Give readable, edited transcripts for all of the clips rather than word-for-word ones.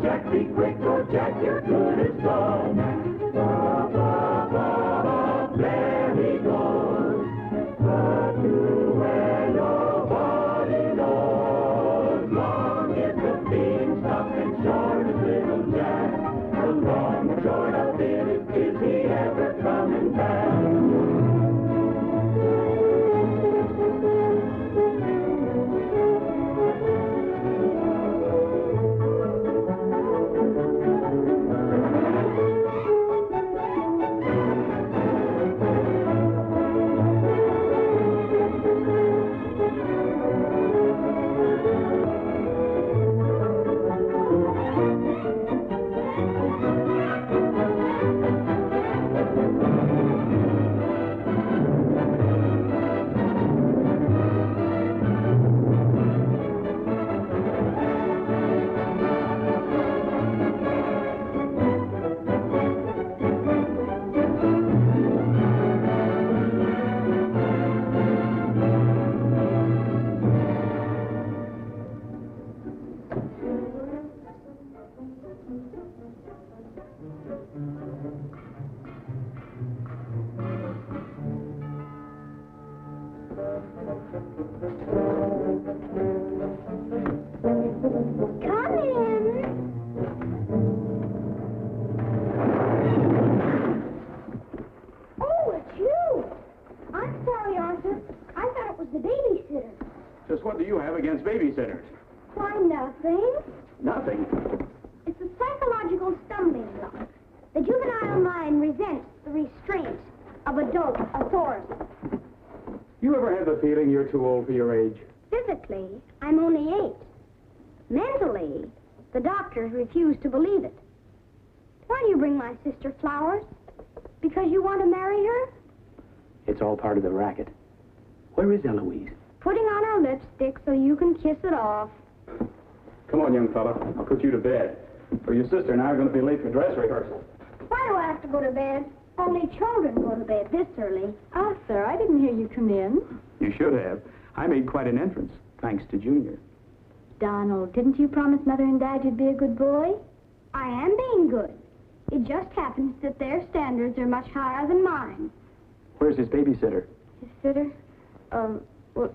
Jack, be quick, oh Jack, you're good as gold. There he goes. But to where nobody knows. Long is the beanstalk and short is little Jack. The long and short of it is he ever coming back? Come in. Oh, it's you. I'm sorry, Arthur. I thought it was the babysitter. Just what do you have against babysitters? Why, nothing. Nothing. It's a psychological stumbling block. The juvenile mind resents the restraint of adult authority. You ever have the feeling you're too old for your age? Physically, I'm only 8. Mentally, the doctors refuse to believe it. Why do you bring my sister flowers? Because you want to marry her? It's all part of the racket. Where is Eloise? Putting on her lipstick so you can kiss it off. Come on, young fella. I'll put you to bed. Or your sister and I are going to be late for dress rehearsal. Why do I have to go to bed? Only children go to bed this early. Arthur, I didn't hear you come in. You should have. I made quite an entrance, thanks to Junior. Donald, didn't you promise Mother and Dad you'd be a good boy? I am being good. It just happens that their standards are much higher than mine. Where's his babysitter? His sitter? Well,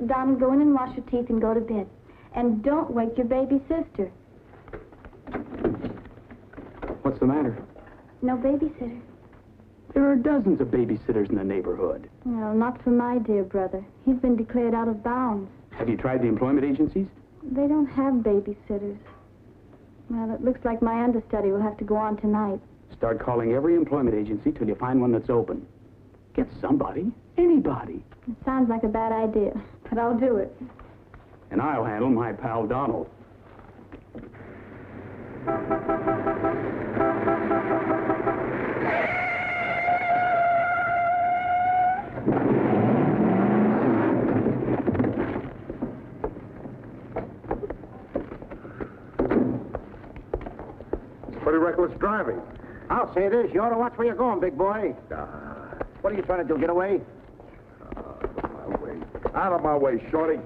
Donald, go in and wash your teeth and go to bed. And don't wake your baby sister. What's the matter? No babysitter. There are dozens of babysitters in the neighborhood. No, not for my dear brother. He's been declared out of bounds. Have you tried the employment agencies? They don't have babysitters. Well, it looks like my understudy will have to go on tonight. Start calling every employment agency till you find one that's open. Get somebody, anybody. It sounds like a bad idea, but I'll do it. And I'll handle my pal Donald. Pretty reckless driving. I'll say this. You ought to watch where you're going, big boy. What are you trying to do, get away? Out of my way. Out of my way, shorty.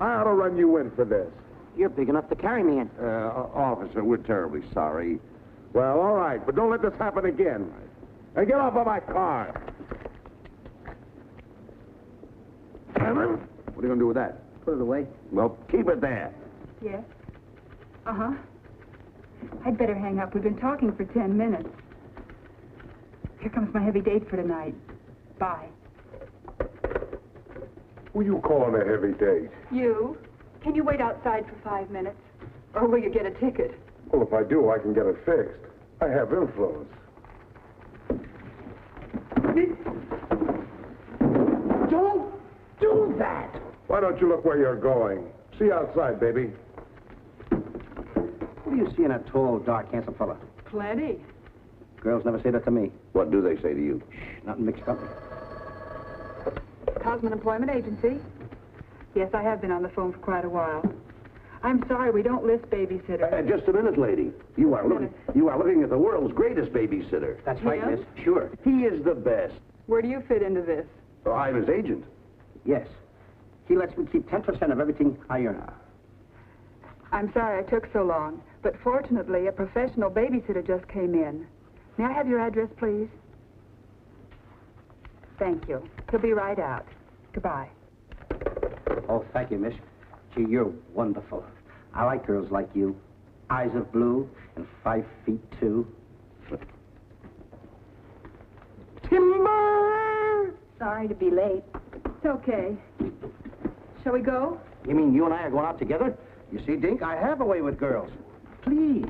I ought to run you in for this. You're big enough to carry me in. Officer, we're terribly sorry. Well, all right, but don't let this happen again. Hey, get off of my car. Cameron? What are you going to do with that? Put it away. Well, keep it there. Yes? Uh-huh. I'd better hang up. We've been talking for 10 minutes. Here comes my heavy date for tonight. Bye. Who you calling a heavy date? You? Can you wait outside for 5 minutes? Or will you get a ticket? Well, if I do, I can get it fixed. I have influence. Don't do that. Why don't you look where you're going? See you outside, baby. What do you see in a tall, dark, handsome fella? Plenty. Girls never say that to me. What do they say to you? Shh, not in mixed company. Cosman Employment Agency. Yes, I have been on the phone for quite a while. I'm sorry, we don't list babysitters. Just a minute, lady. You are looking at the world's greatest babysitter. That's right, Yeah? miss. Sure. He is the best. Where do you fit into this? Oh, I'm his agent. Yes. He lets me keep 10% of everything I earn. I'm sorry I took so long, but fortunately, a professional babysitter just came in. May I have your address, please? Thank you. He'll be right out. Goodbye. Oh, thank you, miss. Gee, you're wonderful. I like girls like you. Eyes of blue and 5 feet 2. Timber! Sorry to be late. It's okay. Shall we go? You mean you and I are going out together? You see, Dink, I have a way with girls. Please.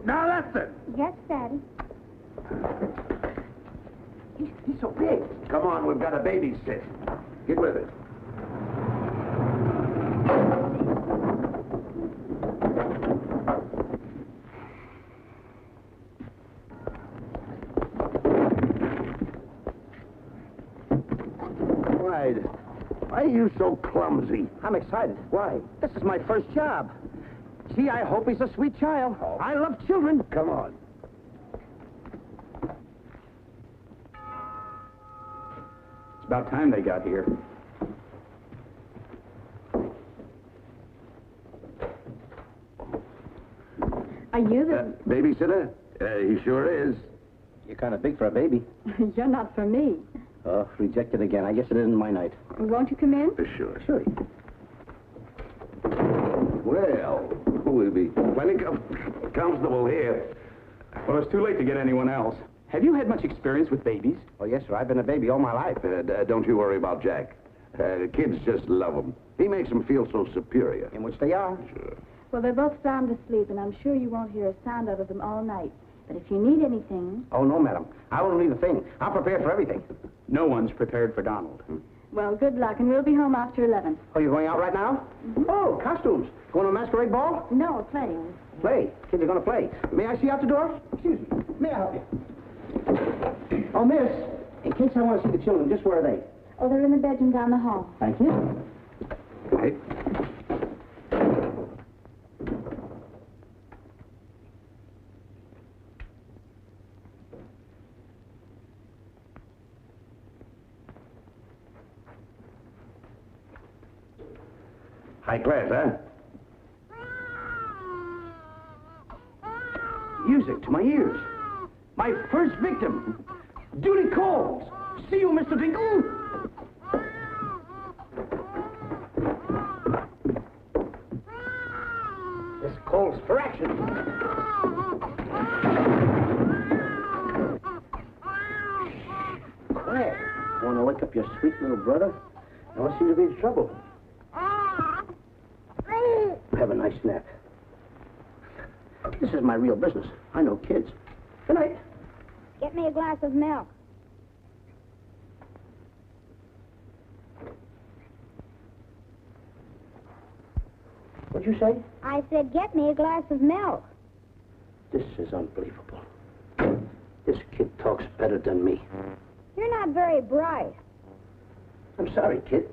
Now that's it. Yes, Daddy. He's so big. Come on, we've got to babysit. Get with it. Why are you so clumsy? I'm excited. Why? This is my first job. Gee, I hope he's a sweet child. Oh. I love children. Come on. It's about time they got here. Are you the... Babysitter? He sure is. You're kind of big for a baby. You're not for me. Oh, rejected again. I guess it isn't my night. Won't you come in? Sure. Sure. Well, we'll be plenty comfortable here. Well, it's too late to get anyone else. Have you had much experience with babies? Oh, yes, sir. I've been a baby all my life. Don't you worry about Jack. Kids just love him. He makes them feel so superior. In which they are. Sure. Well, they're both sound asleep, and I'm sure you won't hear a sound out of them all night. But if you need anything... Oh, no, madam. I won't need a thing. I'm prepared for everything. No one's prepared for Donald. Well, good luck, and we'll be home after 11. Oh, you're going out right now? Oh, costumes. Going to a masquerade ball? No, playing. Play. Kids are going to play. May I see you out the door? Excuse me. May I help you? Oh, miss, in case I want to see the children, just where are they? Oh, they're in the bedroom down the hall. Thank you. Hey. High class, huh? Music to my ears. My first victim. Duty calls. See you, Mr. Dingle. This calls for action. Quiet. Want to wake up your sweet little brother? No one seems to be in trouble. Have a nice nap. This is my real business. I know kids. Good night. Get me a glass of milk. What'd you say? I said, get me a glass of milk. This is unbelievable. This kid talks better than me. You're not very bright. I'm sorry, kid.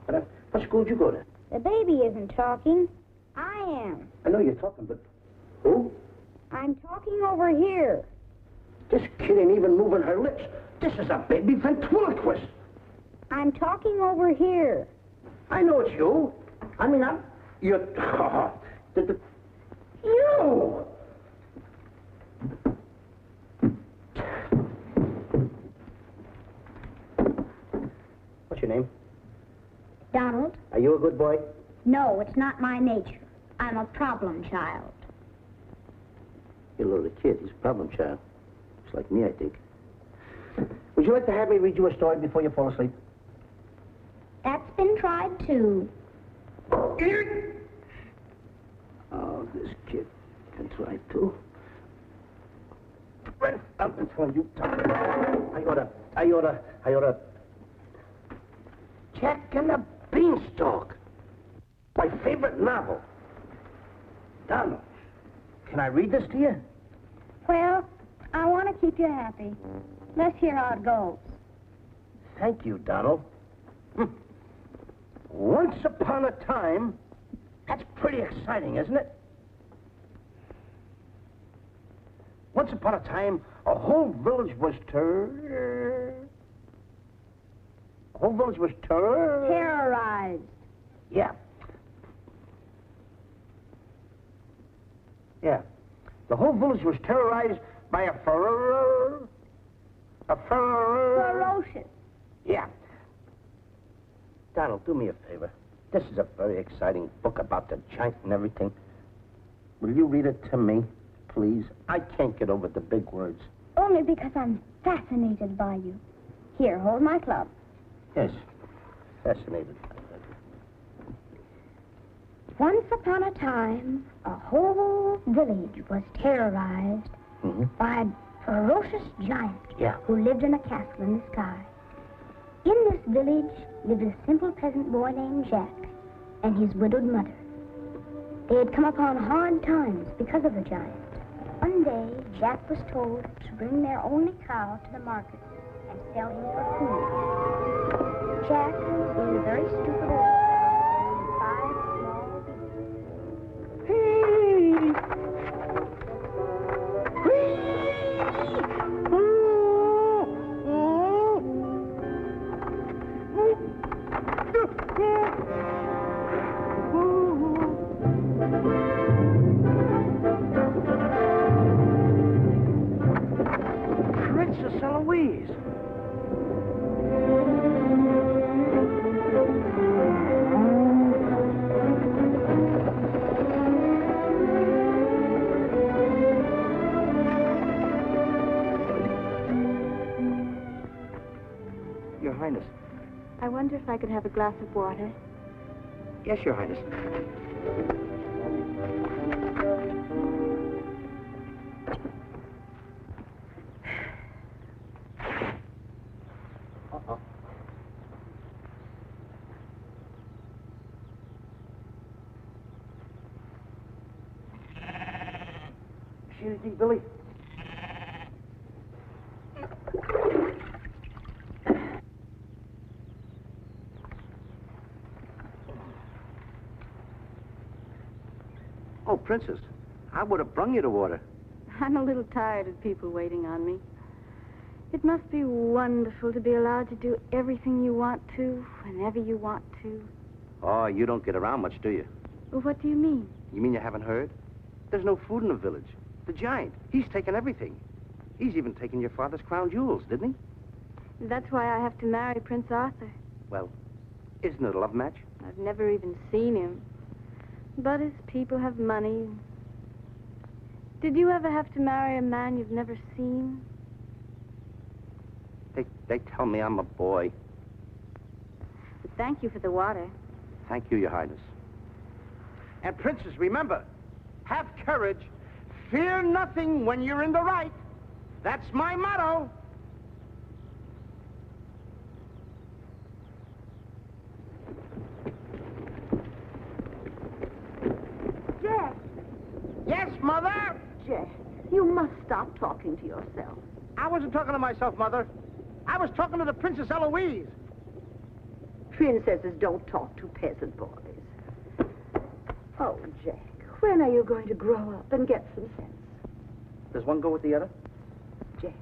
But what school did you go to? The baby isn't talking. I am. I know you're talking, but who? I'm talking over here. This kid ain't even moving her lips. This is a baby ventriloquist. I'm talking over here. I know it's you. I mean, you're... You! What's your name? Donald? Are you a good boy? No, it's not my nature. I'm a problem child. You're a little kid. He's a problem child. Just like me, I think. Would you like to have me read you a story before you fall asleep? That's been tried, too. Oh, this kid can try, too. Right up until you talk. I oughta... Jack and the Beanstalk. My favorite novel. Donald, can I read this to you? Well, I want to keep you happy. Let's hear how it goes. Thank you, Donald. Once upon a time, that's pretty exciting, isn't it? Once upon a time, a whole village was Terrorized. Yeah. Yeah. The whole village was terrorized by a Ferocious. Yeah. Donald, do me a favor. This is a very exciting book about the giant and everything. Will you read it to me, please? I can't get over the big words. Only because I'm fascinated by you. Here, hold my club. Yes. Fascinated. Once upon a time, a whole village was terrorized by a ferocious giant who lived in a castle in the sky. In this village lived a simple peasant boy named Jack and his widowed mother. They had come upon hard times because of the giant. One day, Jack was told to bring their only cow to the market and sell him for food. Jack, being a very stupid old fellow, owned 5 small beasts. Princess Eloise. Your Highness. I wonder if I could have a glass of water. Yes, Your Highness. See anything, Billy? Oh, Princess, I would have brung you the water. I'm a little tired of people waiting on me. It must be wonderful to be allowed to do everything you want to, whenever you want to. Oh, you don't get around much, do you? Well, what do you mean? You mean you haven't heard? There's no food in the village. The giant, he's taken everything. He's even taken your father's crown jewels, didn't he? That's why I have to marry Prince Arthur. Well, isn't it a love match? I've never even seen him. But his people have money. Did you ever have to marry a man you've never seen? They tell me I'm a boy. But thank you for the water. Thank you, Your Highness. And Princess, remember, have courage. Fear nothing when you're in the right. That's my motto. Jack! Yes, Mother? Jack, you must stop talking to yourself. I wasn't talking to myself, Mother. I was talking to the Princess Eloise. Princesses don't talk to peasant boys. Oh, Jack, when are you going to grow up and get some sense? Does one go with the other? Jack,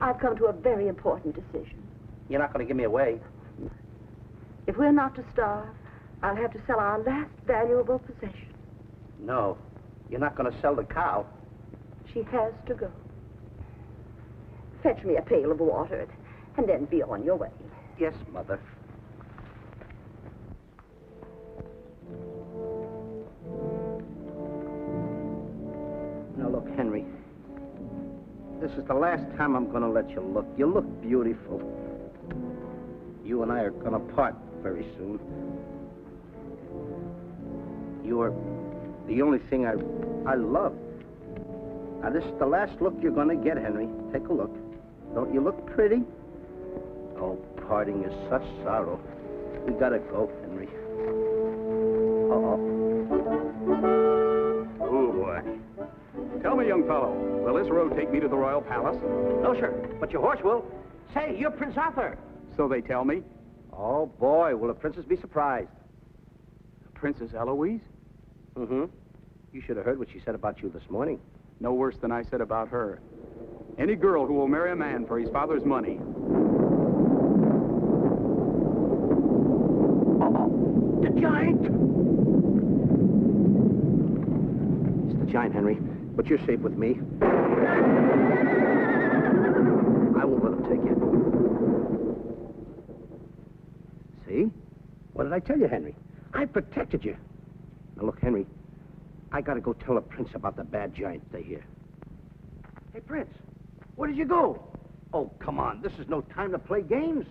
I've come to a very important decision. You're not going to give me away. If we're not to starve, I'll have to sell our last valuable possession. No, you're not going to sell the cow. She has to go. Fetch me a pail of water, and then be on your way. Yes, Mother. Now, look, Henry. This is the last time I'm going to let you look. You look beautiful. You and I are going to part very soon. You're the only thing I love. Now, this is the last look you're going to get, Henry. Take a look. Don't you look pretty? Oh, parting is such sorrow. We gotta go, Henry. Oh, boy. Tell me, young fellow, will this road take me to the royal palace? No, sir, but your horse will. Say, you're Prince Arthur. So they tell me. Oh, boy, will the princess be surprised. Princess Eloise? Mm-hmm. You should have heard what she said about you this morning. No worse than I said about her. Any girl who will marry a man for his father's money. Uh-oh. The giant! It's the giant, Henry. But you're safe with me. I won't let him take you. See? What did I tell you, Henry? I protected you. Now, look, Henry, I gotta go tell the Prince about the bad giant they hear. Hey, Prince, where did you go? Oh, come on, this is no time to play games.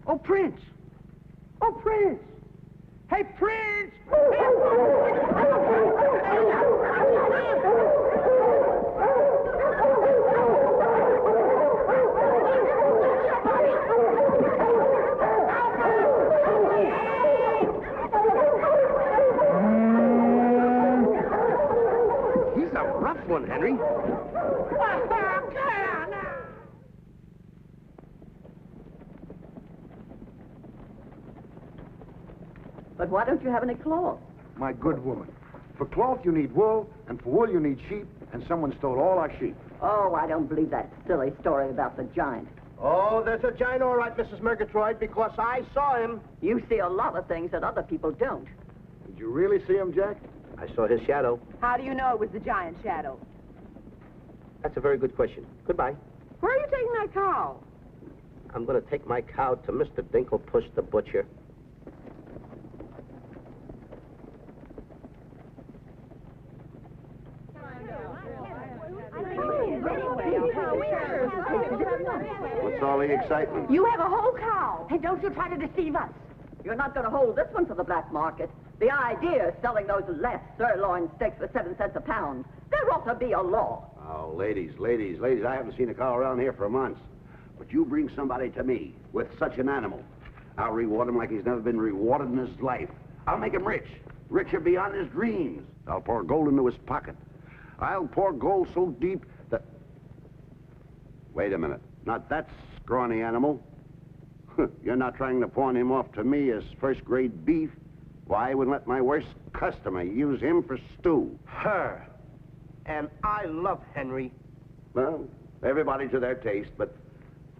Oh, Prince! Oh, Prince! Hey, Prince! He's a rough one, Henry. But why don't you have any cloth? My good woman. For cloth, you need wool, and for wool, you need sheep, and someone stole all our sheep. Oh, I don't believe that silly story about the giant. Oh, there's a giant, all right, Mrs. Murgatroyd, because I saw him. You see a lot of things that other people don't. Did you really see him, Jack? I saw his shadow. How do you know it was the giant shadow? That's a very good question. Goodbye. Where are you taking that cow? I'm going to take my cow to Mr. Dinklepuss the butcher. What's all the excitement? You have a whole cow. Hey, don't you try to deceive us. You're not going to hold this one for the black market. The idea is selling those less sirloin steaks for 7 cents a pound. There ought to be a law. Oh, ladies, I haven't seen a cow around here for months. But you bring somebody to me with such an animal, I'll reward him like he's never been rewarded in his life. I'll make him rich, richer beyond his dreams. I'll pour gold into his pocket. I'll pour gold so deep that... Wait a minute. Not that scrawny animal. You're not trying to pawn him off to me as first-grade beef. Why, I wouldn't let my worst customer use him for stew. Her. And I love Henry. Well, everybody to their taste, but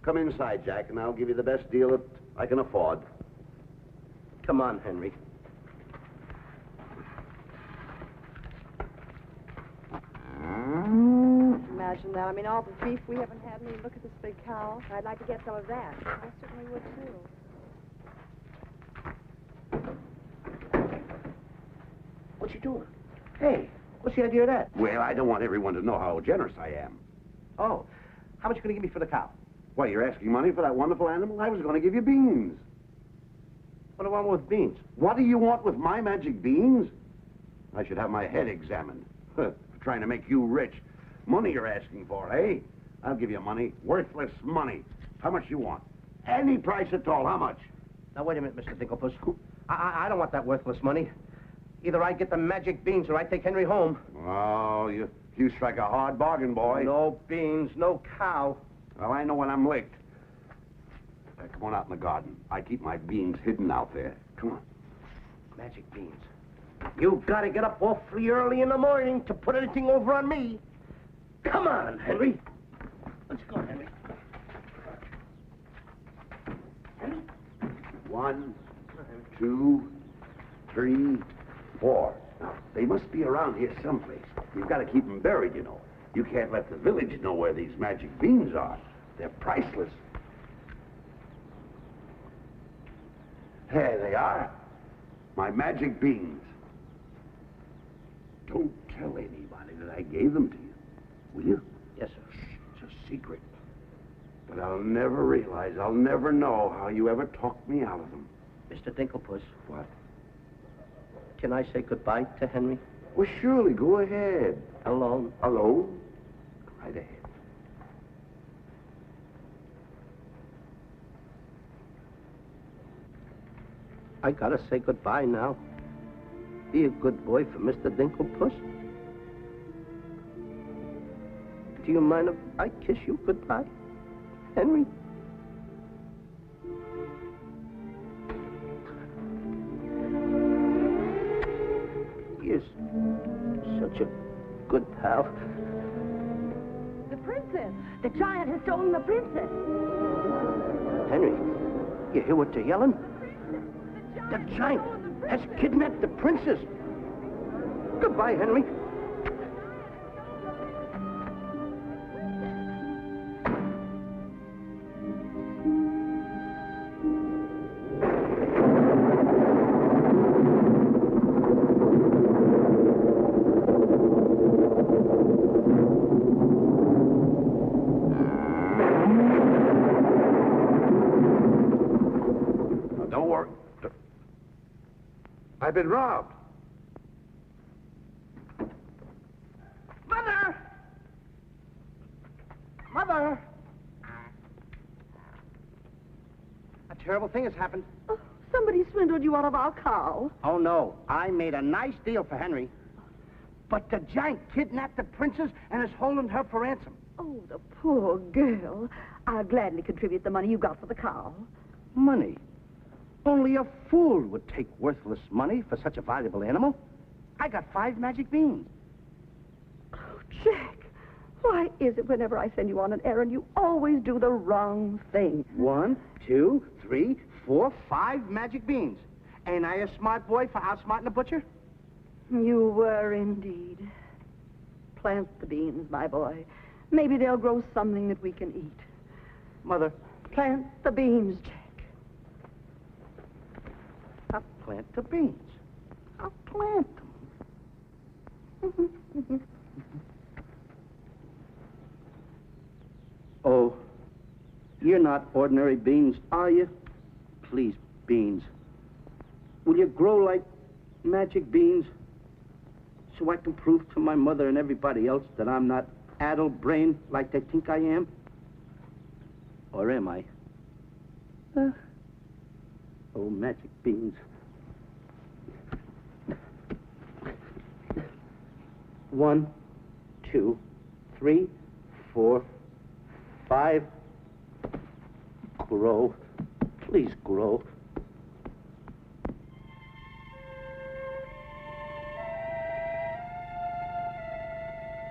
come inside, Jack, and I'll give you the best deal that I can afford. Come on, Henry. Imagine that. I mean, all the beef we haven't had. I mean, look at this big cow. I'd like to get some of that. I certainly would, too. What you doing? Hey, what's the idea of that? Well, I don't want everyone to know how generous I am. Oh, how much you going to give me for the cow? Why, you're asking money for that wonderful animal? I was going to give you beans. What do I want with beans? What do you want with my magic beans? I should have my head examined. For trying to make you rich. Money you're asking for, eh? I'll give you money. Worthless money. How much you want? Any price at all. How much? Now, wait a minute, Mr. Dinklepuss. I don't want that worthless money. Either I get the magic beans or I take Henry home. Oh, you strike a hard bargain, boy. No beans, no cow. Well, I know when I'm licked. Come on out in the garden. I keep my beans hidden out there. Come on. Magic beans. You've got to get up awfully early in the morning to put anything over on me. Come on, Henry. Let's go, Henry. Henry? 1, 2, 3, 4. Now, they must be around here someplace. You've got to keep them buried, you know. You can't let the village know where these magic beans are. They're priceless. There they are. My magic beans. Don't tell anybody that I gave them to you. Will you? Yes, sir. Shh, it's a secret. But I'll never realize, I'll never know how you ever talked me out of them. Mr. Dinklepuss. What? Can I say goodbye to Henry? Well, surely, go ahead. Alone? Alone? Right ahead. I gotta say goodbye now. Be a good boy for Mr. Dinklepuss. Do you mind if I kiss you goodbye, Henry? He is such a good pal. princess. The giant has stolen the princess. Henry, you hear what they're yelling? The giant has kidnapped the princess. Goodbye, Henry. Don't worry. I've been robbed. Mother! Mother! A terrible thing has happened. Oh, somebody swindled you out of our cow. Oh, no. I made a nice deal for Henry. But the giant kidnapped the princess and is holding her for ransom. Oh, the poor girl. I'll gladly contribute the money you got for the cow. Money? Only a fool would take worthless money for such a valuable animal. I got 5 magic beans. Oh, Jack, why is it whenever I send you on an errand, you always do the wrong thing? 1, 2, 3, 4, 5 magic beans. Ain't I a smart boy for outsmarting the butcher? You were indeed. Plant the beans, my boy. Maybe they'll grow something that we can eat. Mother, Plant the beans, Jack. I'll plant the beans. I'll plant them. Oh, you're not ordinary beans, are you? Please, beans. Will you grow like magic beans so I can prove to my mother and everybody else that I'm not addle-brained like they think I am? Or am I? Oh, magic beans. 1, 2, 3, 4, 5. Grow. Please grow.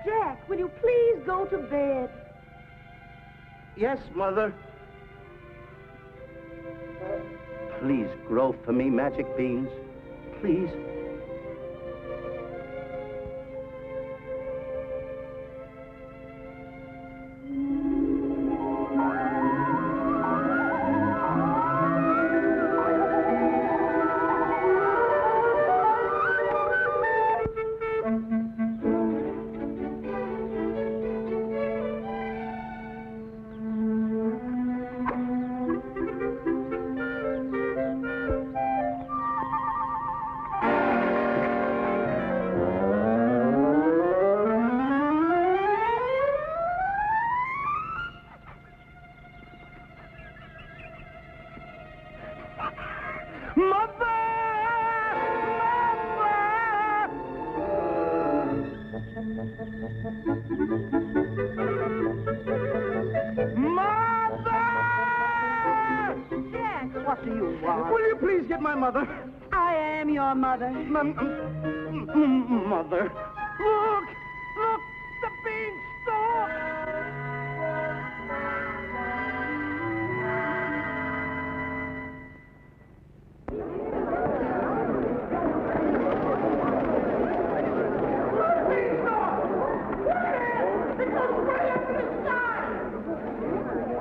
Jack, will you please go to bed? Yes, Mother. Please grow for me, magic beans. Please. What do you want? Will you please get my mother? I am your mother. Mother. Look! Look! The beanstalk!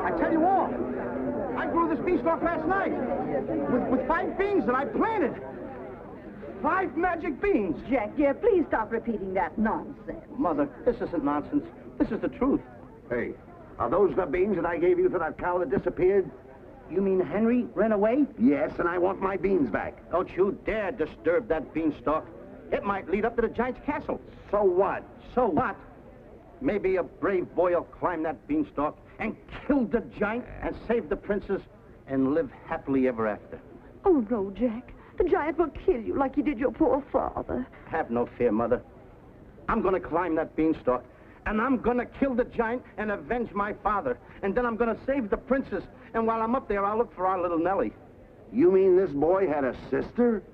I tell you all, I grew this beanstalk last night with 5 beans that I planted. 5 magic beans. Jack, dear, please stop repeating that nonsense. Mother, this isn't nonsense. This is the truth. Hey, are those the beans that I gave you for that cow that disappeared? You mean Henry ran away? Yes, and I want my beans back. Don't you dare disturb that beanstalk. It might lead up to the giant's castle. So what? So what? Maybe a brave boy will climb that beanstalk and kill the giant and save the princess and live happily ever after. Oh, no, Jack. The giant will kill you like he did your poor father. Have no fear, Mother. I'm going to climb that beanstalk, and I'm going to kill the giant and avenge my father. And then I'm going to save the princess. And while I'm up there, I'll look for our little Nellie. You mean this boy had a sister?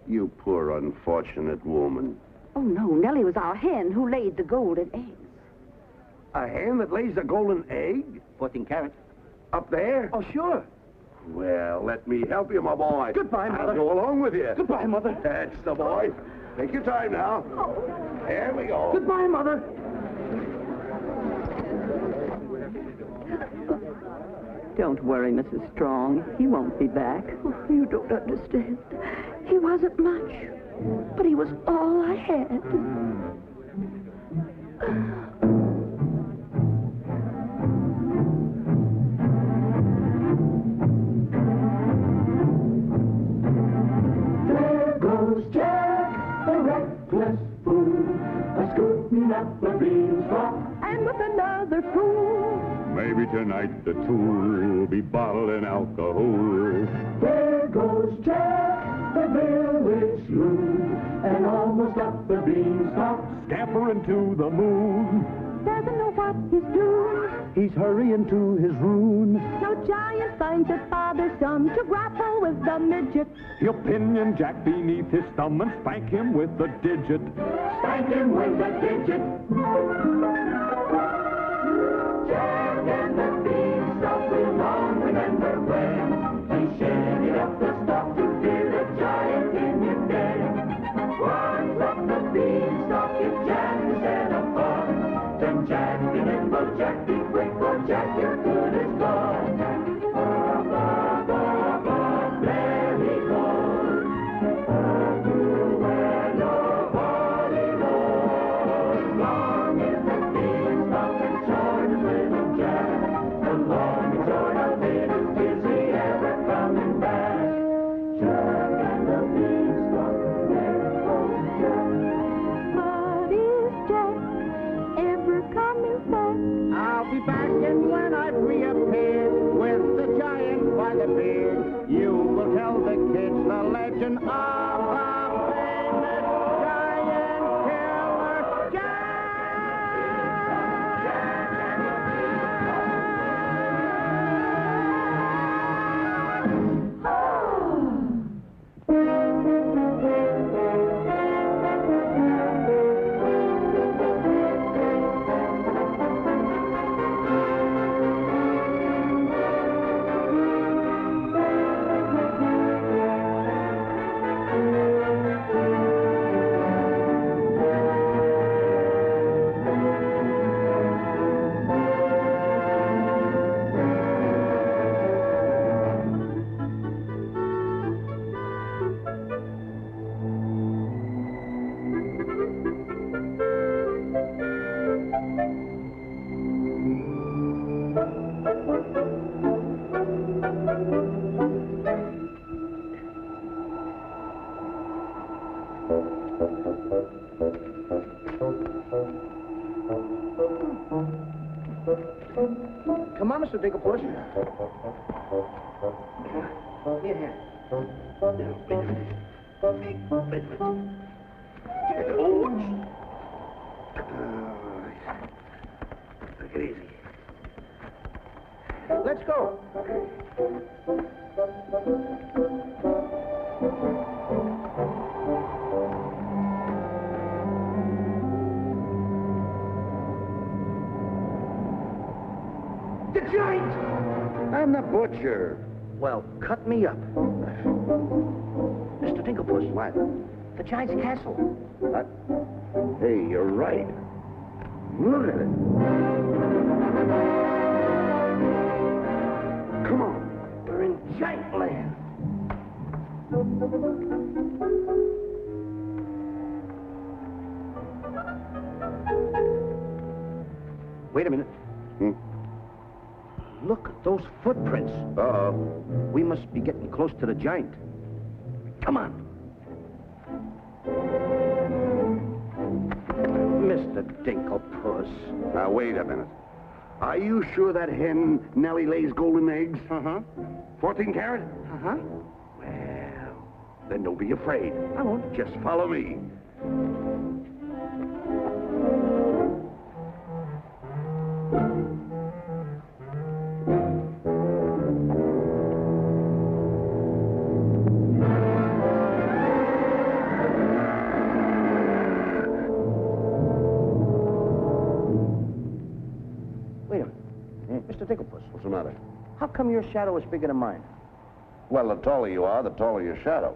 You poor unfortunate woman. Oh, no, Nellie was our hen who laid the golden eggs. A hen that lays a golden egg? 14 carat. Up there? Oh, sure. Well, let me help you, my boy. Goodbye, Mother. I'll go along with you. Goodbye, Mother. That's the boy. Take your time now. There we go. Goodbye, Mother. Don't worry, Mrs. Strong. He won't be back. Oh, you don't understand. He wasn't much, but he was all I had. There goes Jack, the reckless fool, a-scooting up the beanstalk. And with another fool. Maybe tonight the tool will be bottled in alcohol. There goes Jack, the village loon, and almost up the beanstalk. Scampering to the moon. Doesn't know what he's doing. He's hurrying to his ruin. No giant finds it bothersome to grapple with the midget. He'll pinion Jack beneath his thumb and spank him with a digit. Spank him with a digit. Jack and the beanstalk will long remember when he shaded up the stalk to fear the giant in his den. Once up the beanstalk, if Jack instead of fun, then Jack be nimble, Jack be quick, or Jack your good is gone. Up, up, up, up, there he goes. Up to where nobody knows. Long is the beanstalk and short is little Jack. The long and short of it is he ever coming back? Jack and the beanstalk, there goes Jack. But is Jack ever coming back? I'll be back, and when I reappear with the giant by the beard, you will tell the kids the legend of the famous giant killer Jack. Come on, Mr. Dinklepuss. Here, here. Take it easy. Let's go. The giant! I'm the butcher. Well, cut me up. Mr. Dinklepuss. What? The giant's castle. What? Hey, you're right. Look at it. Come on. We're in giant land. Wait a minute. Look at those footprints. Uh-oh. We must be getting close to the giant. Come on. Mr. Dinklepuss. Now, wait a minute. Are you sure that hen Nellie lays golden eggs? Uh-huh. 14 carat? Uh-huh. Well, then don't be afraid. I won't. Just follow me. Dinklepuss. What's the matter? How come your shadow is bigger than mine? Well, the taller you are, the taller your shadow.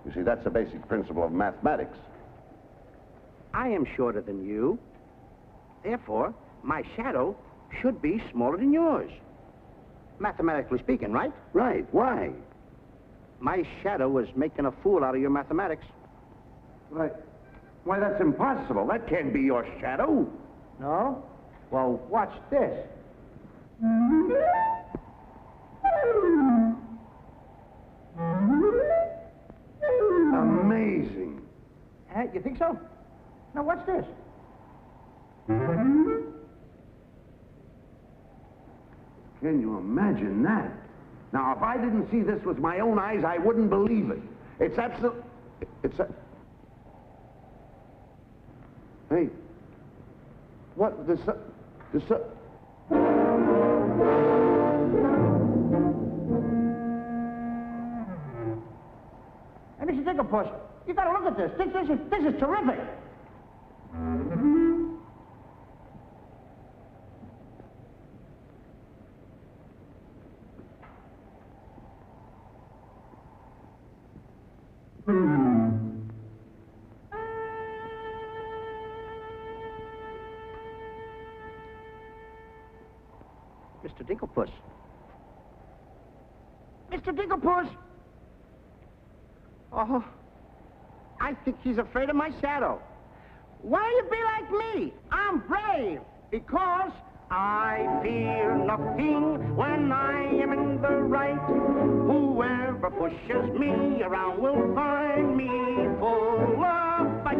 You see, that's the basic principle of mathematics. I am shorter than you. Therefore, my shadow should be smaller than yours. Mathematically speaking, right? Right. Why? My shadow is making a fool out of your mathematics. Why, that's impossible. That can't be your shadow. No? Well, watch this. Amazing. You think so? Now, watch this. Can you imagine that? Now, if I didn't see this with my own eyes, I wouldn't believe it. It's absolute... Hey. What? Hey, Mr. Dinklepuss, you gotta look at this. This is terrific. Mr. Dinklepuss. Mr. Dinklepuss! Oh, I think he's afraid of my shadow. Why you be like me? I'm brave because I fear nothing when I am in the right. Whoever pushes me around will find me full of fight.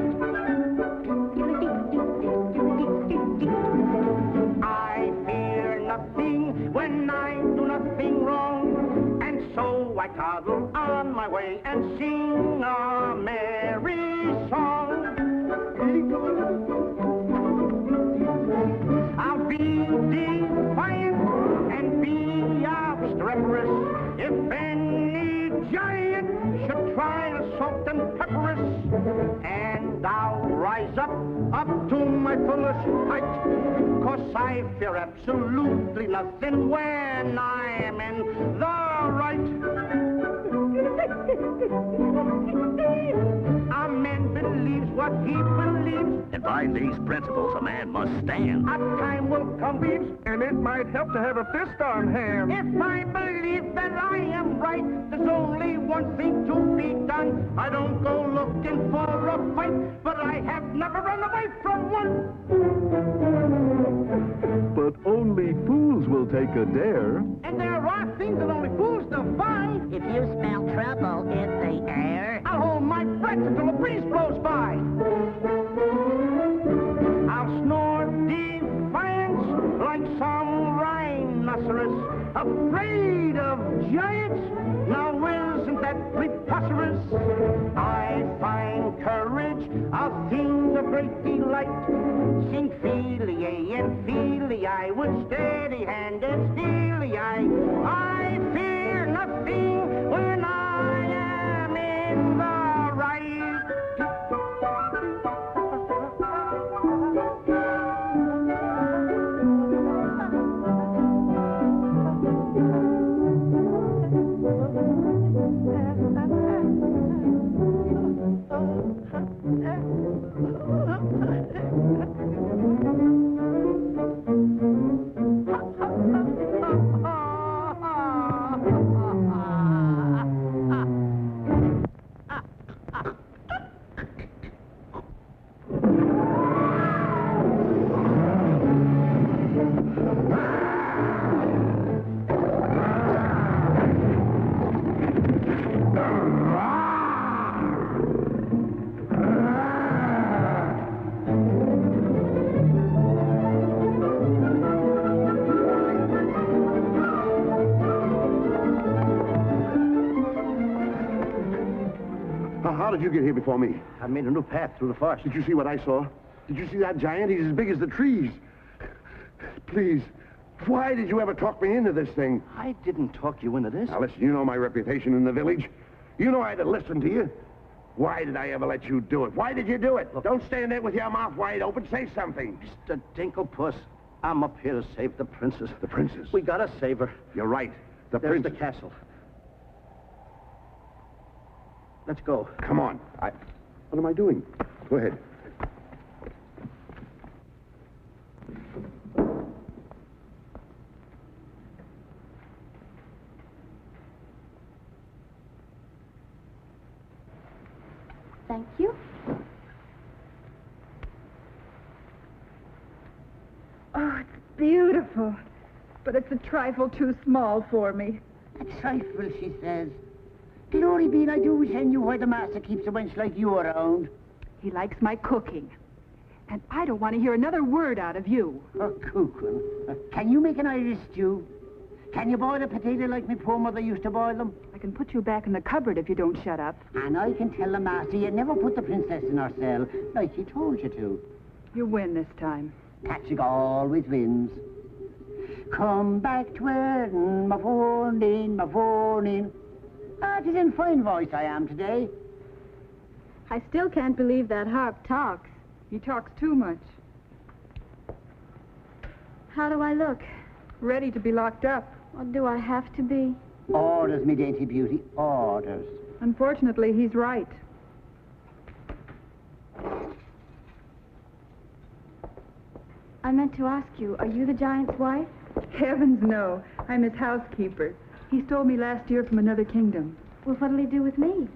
I fear nothing when I do nothing wrong, and so I toddle on my way and sing a merry song. I'll be defiant and be obstreperous if any giant should try to salt and pepper us, and I'll rise up to my fullest height, 'cause I fear absolutely nothing when I am in the right. A man believes what he believes, and by these principles a man must stand. A time will come, Beans, and it might help to have a fist on hand. If I believe that I am right, there's only one thing to be done. I don't go looking for a fight, but I have never run away from one. But only fools will take a dare. And there are things that only fools defy. If you smell trouble in the air, I'll hold my breath until a breeze blows by. I'll snore defiance like some rhinoceros, afraid of giants. Now isn't that preposterous? I find courage a thing of great delight. Sing Feely and Feely, with steady-handed steely eye. I fear nothing when I am in the right. How did you get here before me? I made a new path through the forest. Did you see what I saw? Did you see that giant? He's as big as the trees. Please, why did you ever talk me into this thing? I didn't talk you into this. Now, listen, you know my reputation in the village. You know I'd have listened to you. Why did I ever let you do it? Why did you do it? Look, don't stand there with your mouth wide open. Say something. Mr. Dinklepuss, I'm up here to save the princess. The princess? We gotta save her. You're right. There's princess. the castle. Let's go. Come on. What am I doing? Go ahead. Thank you. Oh, it's beautiful. But it's a trifle too small for me. A trifle, she says. Glory be, and I do wish I knew why the master keeps a wench like you around. He likes my cooking. And I don't want to hear another word out of you. Oh, cooking. Can you make an Irish stew? Can you boil a potato like my poor mother used to boil them? I can put you back in the cupboard if you don't shut up. And I can tell the master you never put the princess in her cell, like he told you to. You win this time. Patrick always wins. Come back to earn my phone in, my phone in. Ah, it is in fine voice I am today. I still can't believe that harp talks. He talks too much. How do I look? Ready to be locked up. Or do I have to be? Orders, me dainty beauty, orders. Unfortunately, he's right. I meant to ask you, are you the giant's wife? Heavens, no. I'm his housekeeper. He stole me last year from another kingdom. Well, what'll he do with me?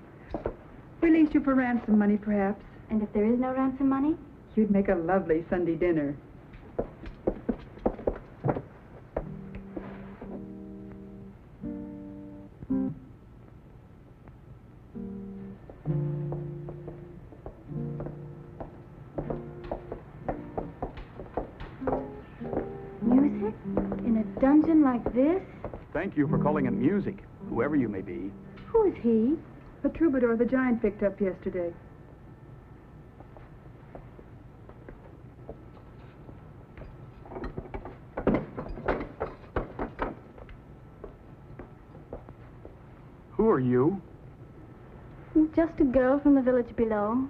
Release you for ransom money, perhaps. And if there is no ransom money? You'd make a lovely Sunday dinner. Music? In a dungeon like this? Thank you for calling it music, whoever you may be. Who is he? A troubadour the giant picked up yesterday. Who are you? Just a girl from the village below.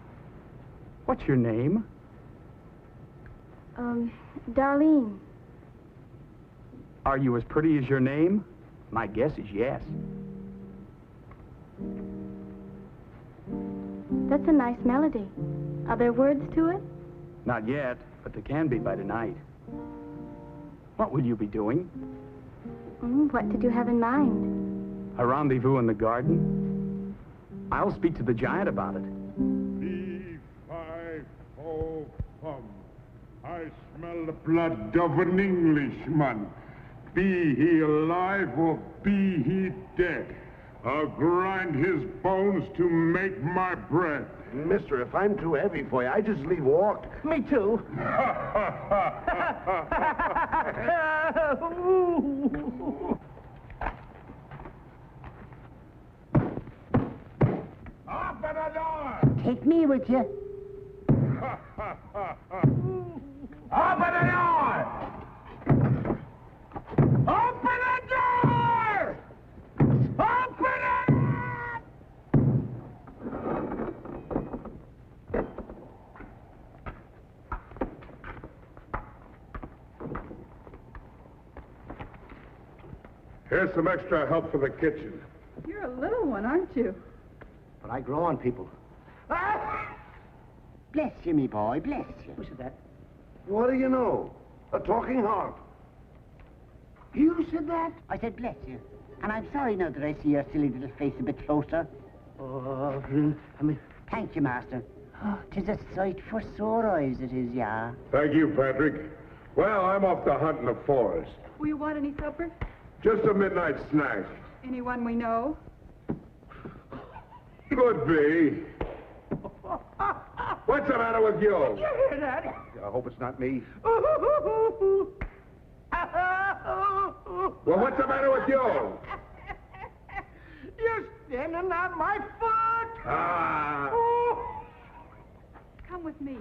What's your name? Darlene. Are you as pretty as your name? My guess is yes. That's a nice melody. Are there words to it? Not yet, but there can be by tonight. What will you be doing? What did you have in mind? A rendezvous in the garden? I'll speak to the giant about it. B-5-O-Fum. I smell the blood of an Englishman. Be he alive or be he dead, I'll grind his bones to make my bread. Mister, if I'm too heavy for you, I just leave walk. Me too. Open the door! Take me with you. Open the door! Open the door! Open it! Here's some extra help for the kitchen. You're a little one, aren't you? But I grow on people. Bless you, me boy, bless you. Who said that? What do you know? A talking harp. You said that? I said bless you. And I'm sorry now that I see your silly little face a bit closer. Oh, I mean... Thank you, master. Oh, 'tis a sight for sore eyes, it is, yeah. Thank you, Patrick. Well, I'm off to hunt in the forest. Will you want any supper? Just a midnight snack. Anyone we know? Could be. What's the matter with you? Did you hear that? I hope it's not me. Well, what's the matter with you? You're standing on my foot! Ah. Come with me.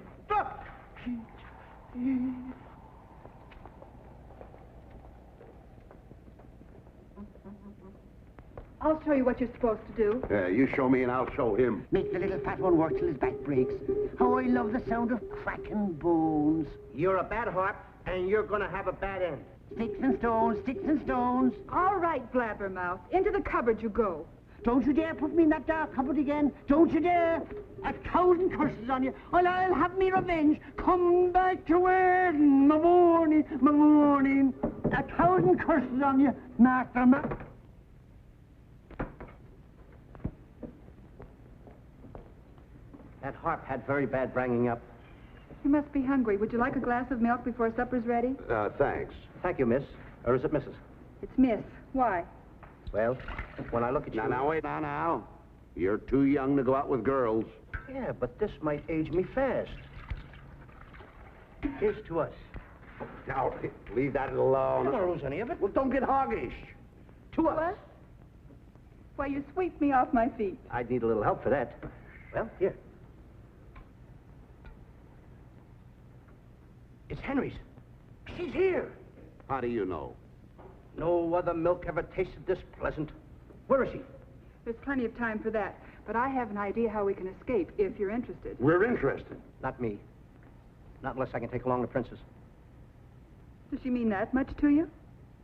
I'll show you what you're supposed to do. Yeah, you show me and I'll show him. Make the little fat one work till his back breaks. Oh, I love the sound of cracking bones. You're a bad harp, And you're going to have a bad end. Sticks and stones, sticks and stones. All right, Blabbermouth. Into the cupboard you go. Don't you dare put me in that dark cupboard again. Don't you dare. 1,000 curses on you. Well, I'll have me revenge. Come back to where my morning, my morning. 1,000 curses on you, Master That harp had very bad bringing up. You must be hungry. Would you like a glass of milk before supper's ready? Thanks. Thank you, miss. Or is it Mrs.? It's Miss. Why? Well, when I look at you... Now, wait, now. You're too young to go out with girls. Yeah, but this might age me fast. Here's to us. Now, leave that alone. I don't lose any of it. Well, don't get hoggish. To us. What? Why, you sweep me off my feet. I'd need a little help for that. Well, here. It's Henry's. She's here. How do you know? No other milk ever tasted this pleasant. Where is she? There's plenty of time for that. But I have an idea how we can escape, if you're interested. We're interested. Not me. Not unless I can take along the princess. Does she mean that much to you?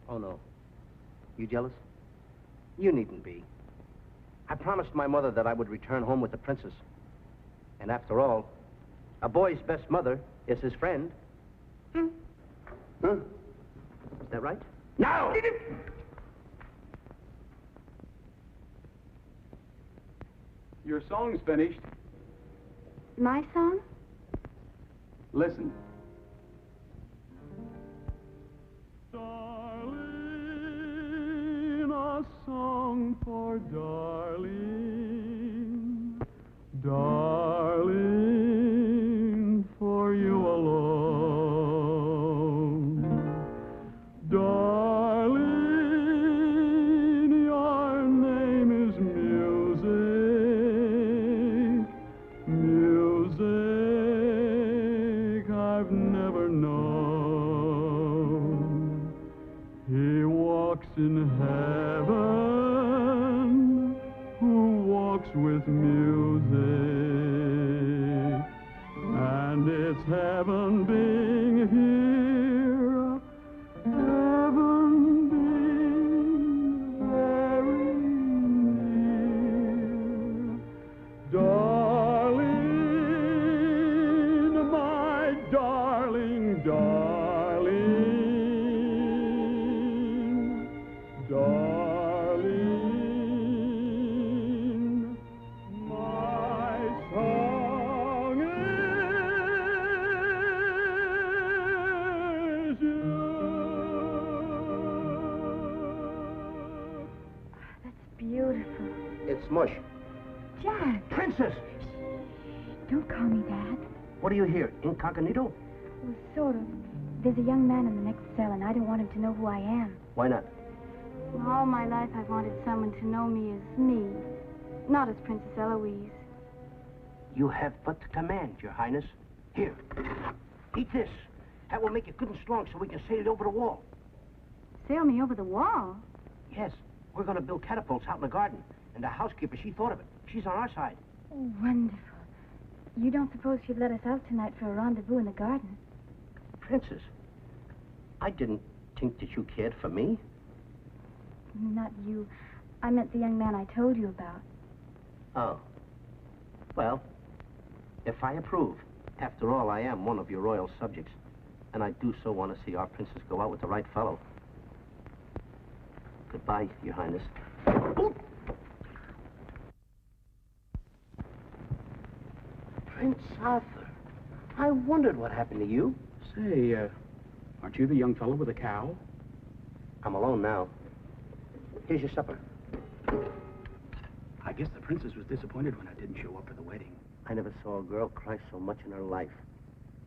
Oh, no. You jealous? You needn't be. I promised my mother that I would return home with the princess. And after all, a boy's best mother is his friend. Huh? Is that right? No! Your song's finished. My song? Listen. Darling, a song for darling, darling, for you alone. Darling, your name is music, music I've never known. He walks in heaven, who walks with music, and it's heaven being here, heaven being very near. Darling, my darling, darling, darling, my song is you. That's beautiful. It's mush. Jack, Princess! don't call me that. What are you here, incognito? Well, sort of. There's a young man in the next cell, and I don't want him to know who I am. Why not? Well, all my life I've wanted someone to know me as me, not as Princess Eloise. You have but to command, Your Highness. Here, eat this. That will make you good and strong so we can sail you over the wall. Sail me over the wall? Yes, we're going to build catapults out in the garden. And the housekeeper, she thought of it. She's on our side. Oh, wonderful. You don't suppose she'd let us out tonight for a rendezvous in the garden? Princess, I didn't think that you cared for me. Not you. I meant the young man I told you about. Oh. Well, if I approve, after all, I am one of your royal subjects. And I do so want to see our princess go out with the right fellow. Goodbye, Your Highness. Prince Arthur, I wondered what happened to you. Say, aren't you the young fellow with the cow? I'm alone now. Here's your supper. I guess the princess was disappointed when I didn't show up for the wedding. I never saw a girl cry so much in her life.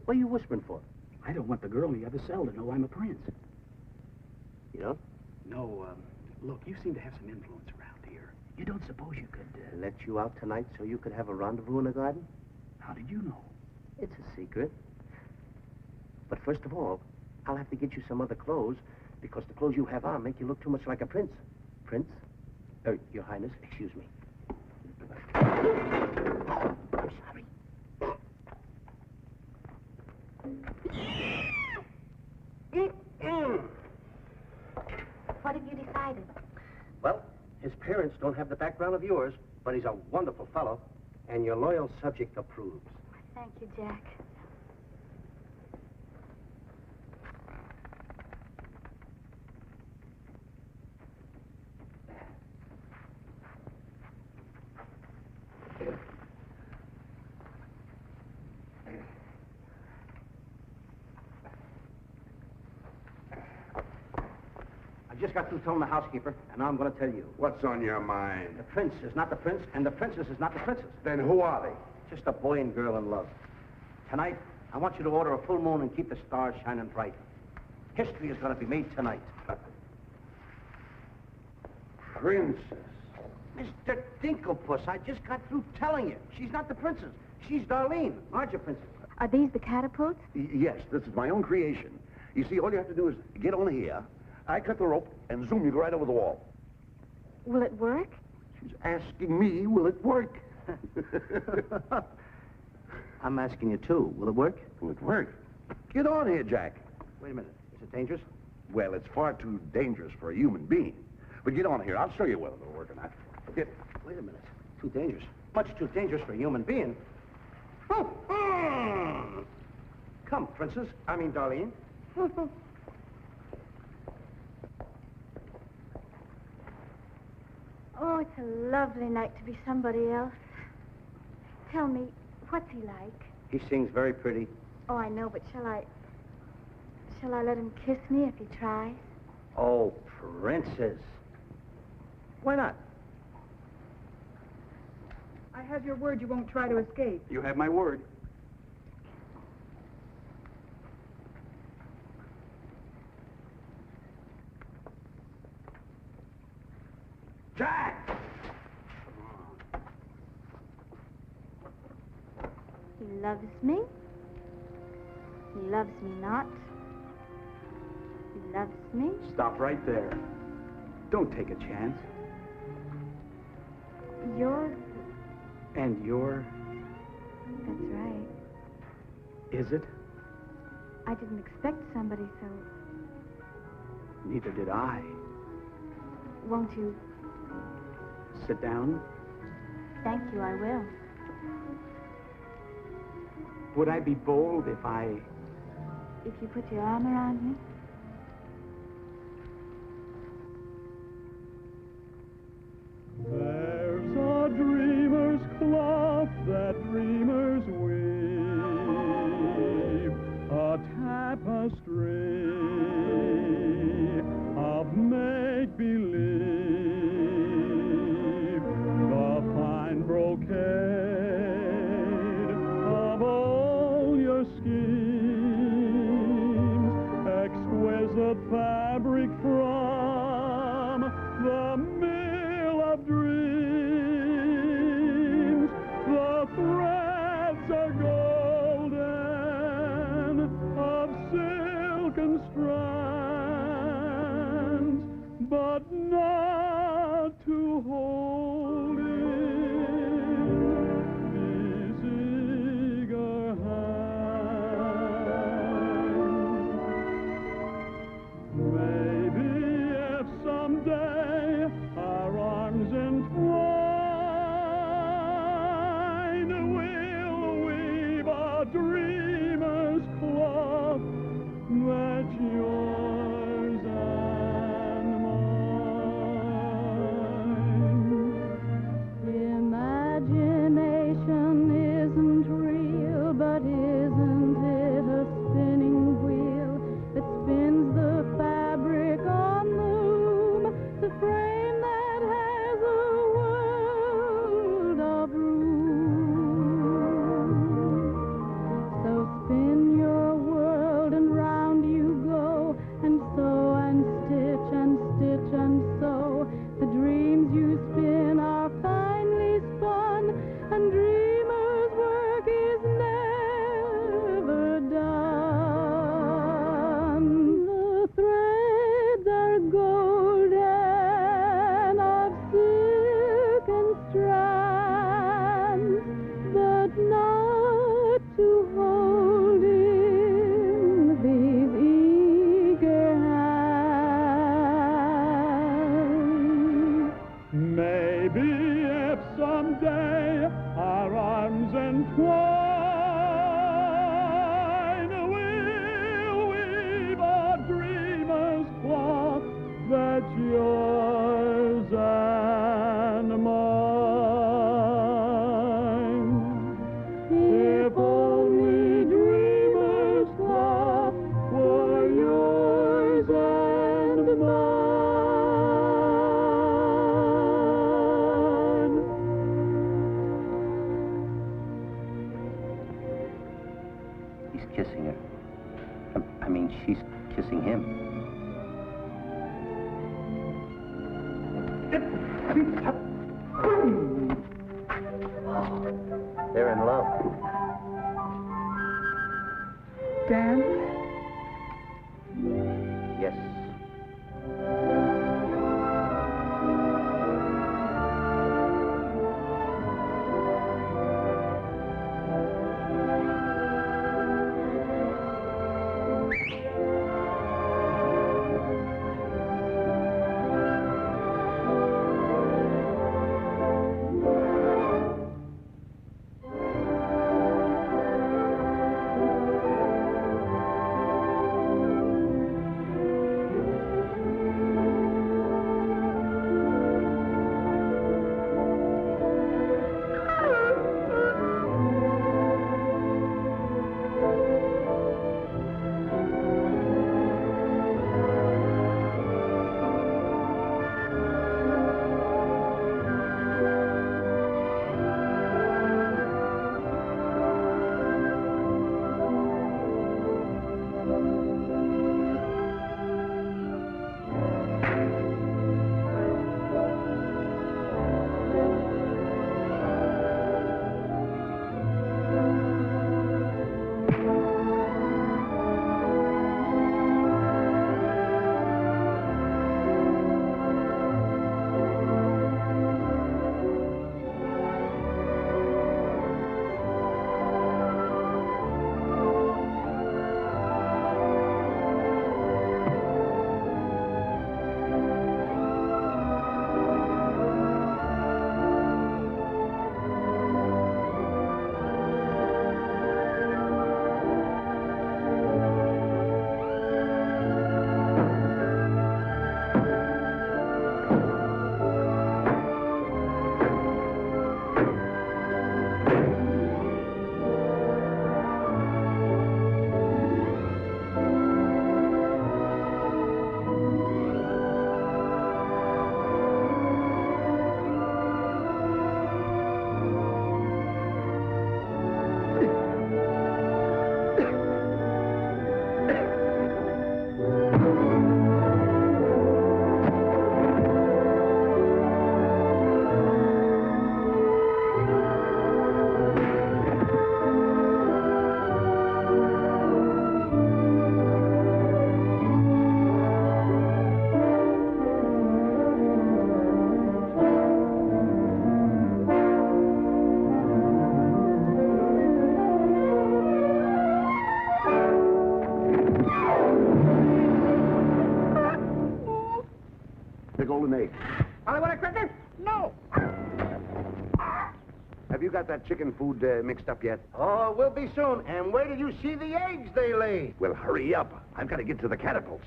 What are you whispering for? I don't want the girl in the other cell to know I'm a prince. You know? No, look, you seem to have some influence around here. You don't suppose you could, Let you out tonight so you could have a rendezvous in the garden? How did you know? It's a secret. But first of all, I'll have to get you some other clothes, because the clothes you have on make you look too much like a prince. Prince? Your Highness, excuse me. I'm sorry. delighted. Well, his parents don't have the background of yours, but he's a wonderful fellow, and your loyal subject approves. Thank you, Jack. I just got through telling the housekeeper, and now I'm going to tell you. What's on your mind? The prince is not the prince, and the princess is not the princess. Then who are they? Just a boy and girl in love. Tonight, I want you to order a full moon and keep the stars shining bright. History is going to be made tonight. Princess. Mr. Dinklepuss, I just got through telling you. She's not the princess. She's Darlene. Aren't you, princess? Are these the catapults? Yes, this is my own creation. You see, all you have to do is get on here. I cut the rope, and zoom, you go right over the wall. Will it work? She's asking me, will it work? I'm asking you, too. Will it work? Will it work? Get on here, Jack. Wait a minute. Is it dangerous? Well, it's far too dangerous for a human being. But get on here. I'll show you whether it'll work or not. Get. Wait a minute. Too dangerous. Much too dangerous for a human being. Come, princess. I mean, Darlene. Oh, it's a lovely night to be somebody else. Tell me, what's he like? He sings very pretty. Oh, I know, but shall I let him kiss me if he tries? Oh, princess. Why not? I have your word you won't try to escape. You have my word. Jack! He loves me. He loves me not. He loves me. Stop right there. Don't take a chance. You're... And you're... That's right. Is it? I didn't expect somebody so... Neither did I. Won't you? Sit down. Thank you, I will. Would I be bold if I... If you put your arm around me? There's a dreamer's cloth that dreamers weave, a tapestry of make-believe, the fine brocade of all your schemes, exquisite fabric from the mill of dreams. The threads are golden, of silken strands, but not to hold in these eager hands. Maybe if someday I maybe if someday our arms entwine, we'll weave a dreamer's cloth that's yours and mine. If only dreamer's cloth were yours and mine. He's kissing her. I mean, she's kissing him. They're in love. Dan? Yes. The golden egg. Hollywood crackers? No. Have you got that chicken food mixed up yet? Oh, we'll be soon. And wait till you see the eggs they lay. Well, hurry up. I've got to get to the catapults.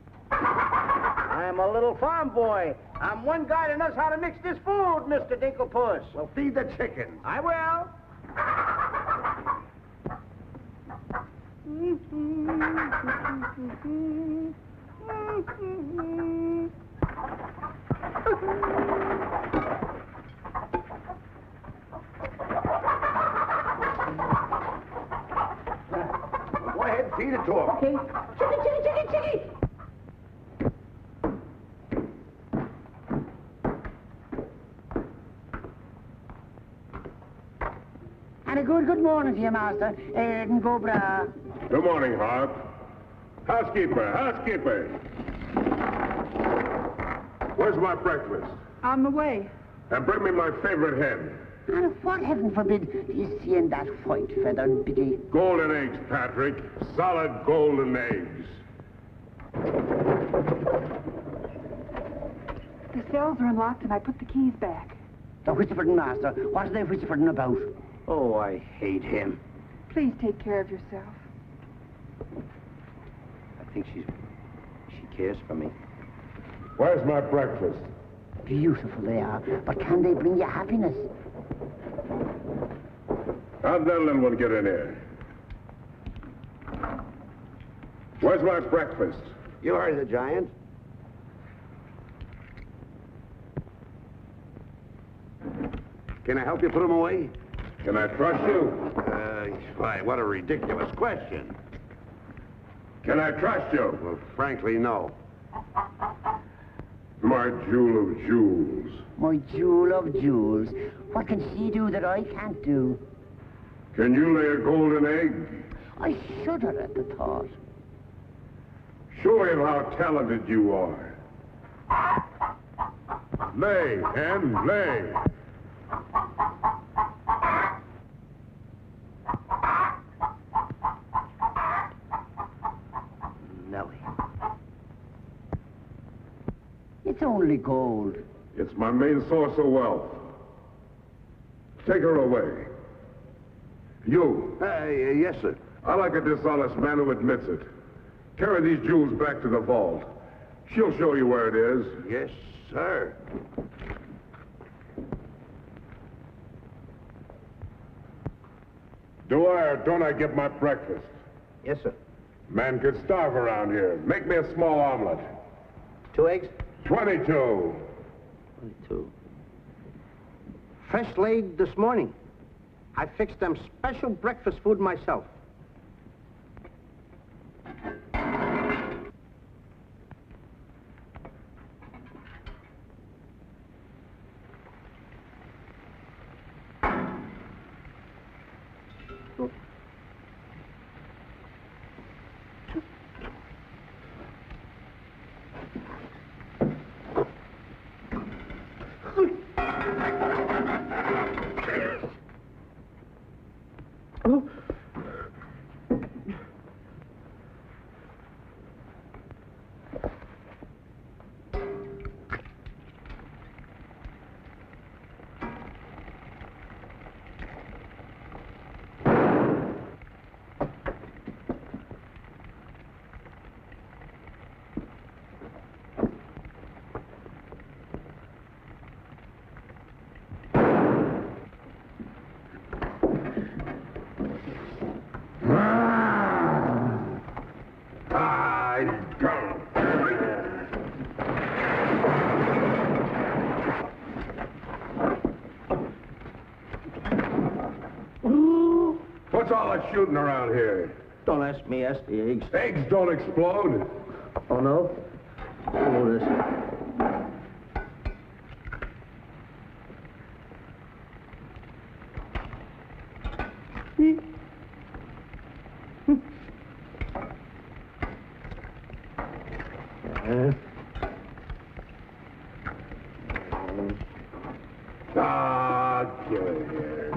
I'm a little farm boy. I'm one guy that knows how to mix this food, Mr. Dinklepuss. Well, feed the chickens. I will. Go ahead, feed it to them. Okay. Chickie, chickie, chickie, chickie! And a good morning to you, Master. Go bra. Good morning, Hart. Housekeeper. Where's my breakfast? On the way. And bring me my favorite hen. And what, heaven forbid, do you see in that white-feathered biggie? Golden eggs, Patrick. Solid golden eggs. The cells are unlocked and I put the keys back. The whispering master. What are they whispering about? Oh, I hate him. Please take care of yourself. I think she cares for me. Where's my breakfast? Beautiful they are, but can they bring you happiness? How'd that little one get in here? Where's my breakfast? You heard the giant. Can I help you put him away? Can I trust you? Why, what a ridiculous question. Can I trust you? Well, frankly, no. My jewel of jewels. My jewel of jewels. What can she do that I can't do? Can you lay a golden egg? I shudder at the thought. Show him how talented you are. Lay, hen, lay. Nellie. It's only gold. It's my main source of wealth. Take her away. You. Yes, sir. I like a dishonest man who admits it. Carry these jewels back to the vault. She'll show you where it is. Yes, sir. Do I or don't I get my breakfast? Yes, sir. Man could starve around here. Make me a small omelet. 2 eggs? 22. 22. Fresh laid this morning. I fixed them special breakfast food myself. What's all that shooting around here? Don't ask me, ask the eggs. Eggs don't explode. Oh, no? Oh, this. Get in here.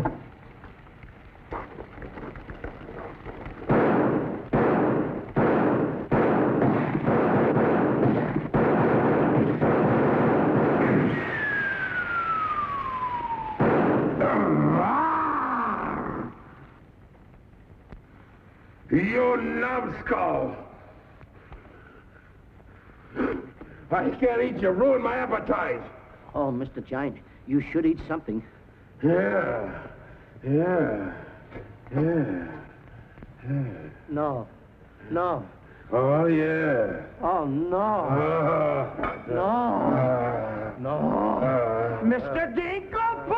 You numbskull! I can't eat you. Ruin my appetite. Oh, Mr. Giant, you should eat something. Yeah. No. No. Oh, yeah. Oh, no. No. Mr. Dinkelpuss!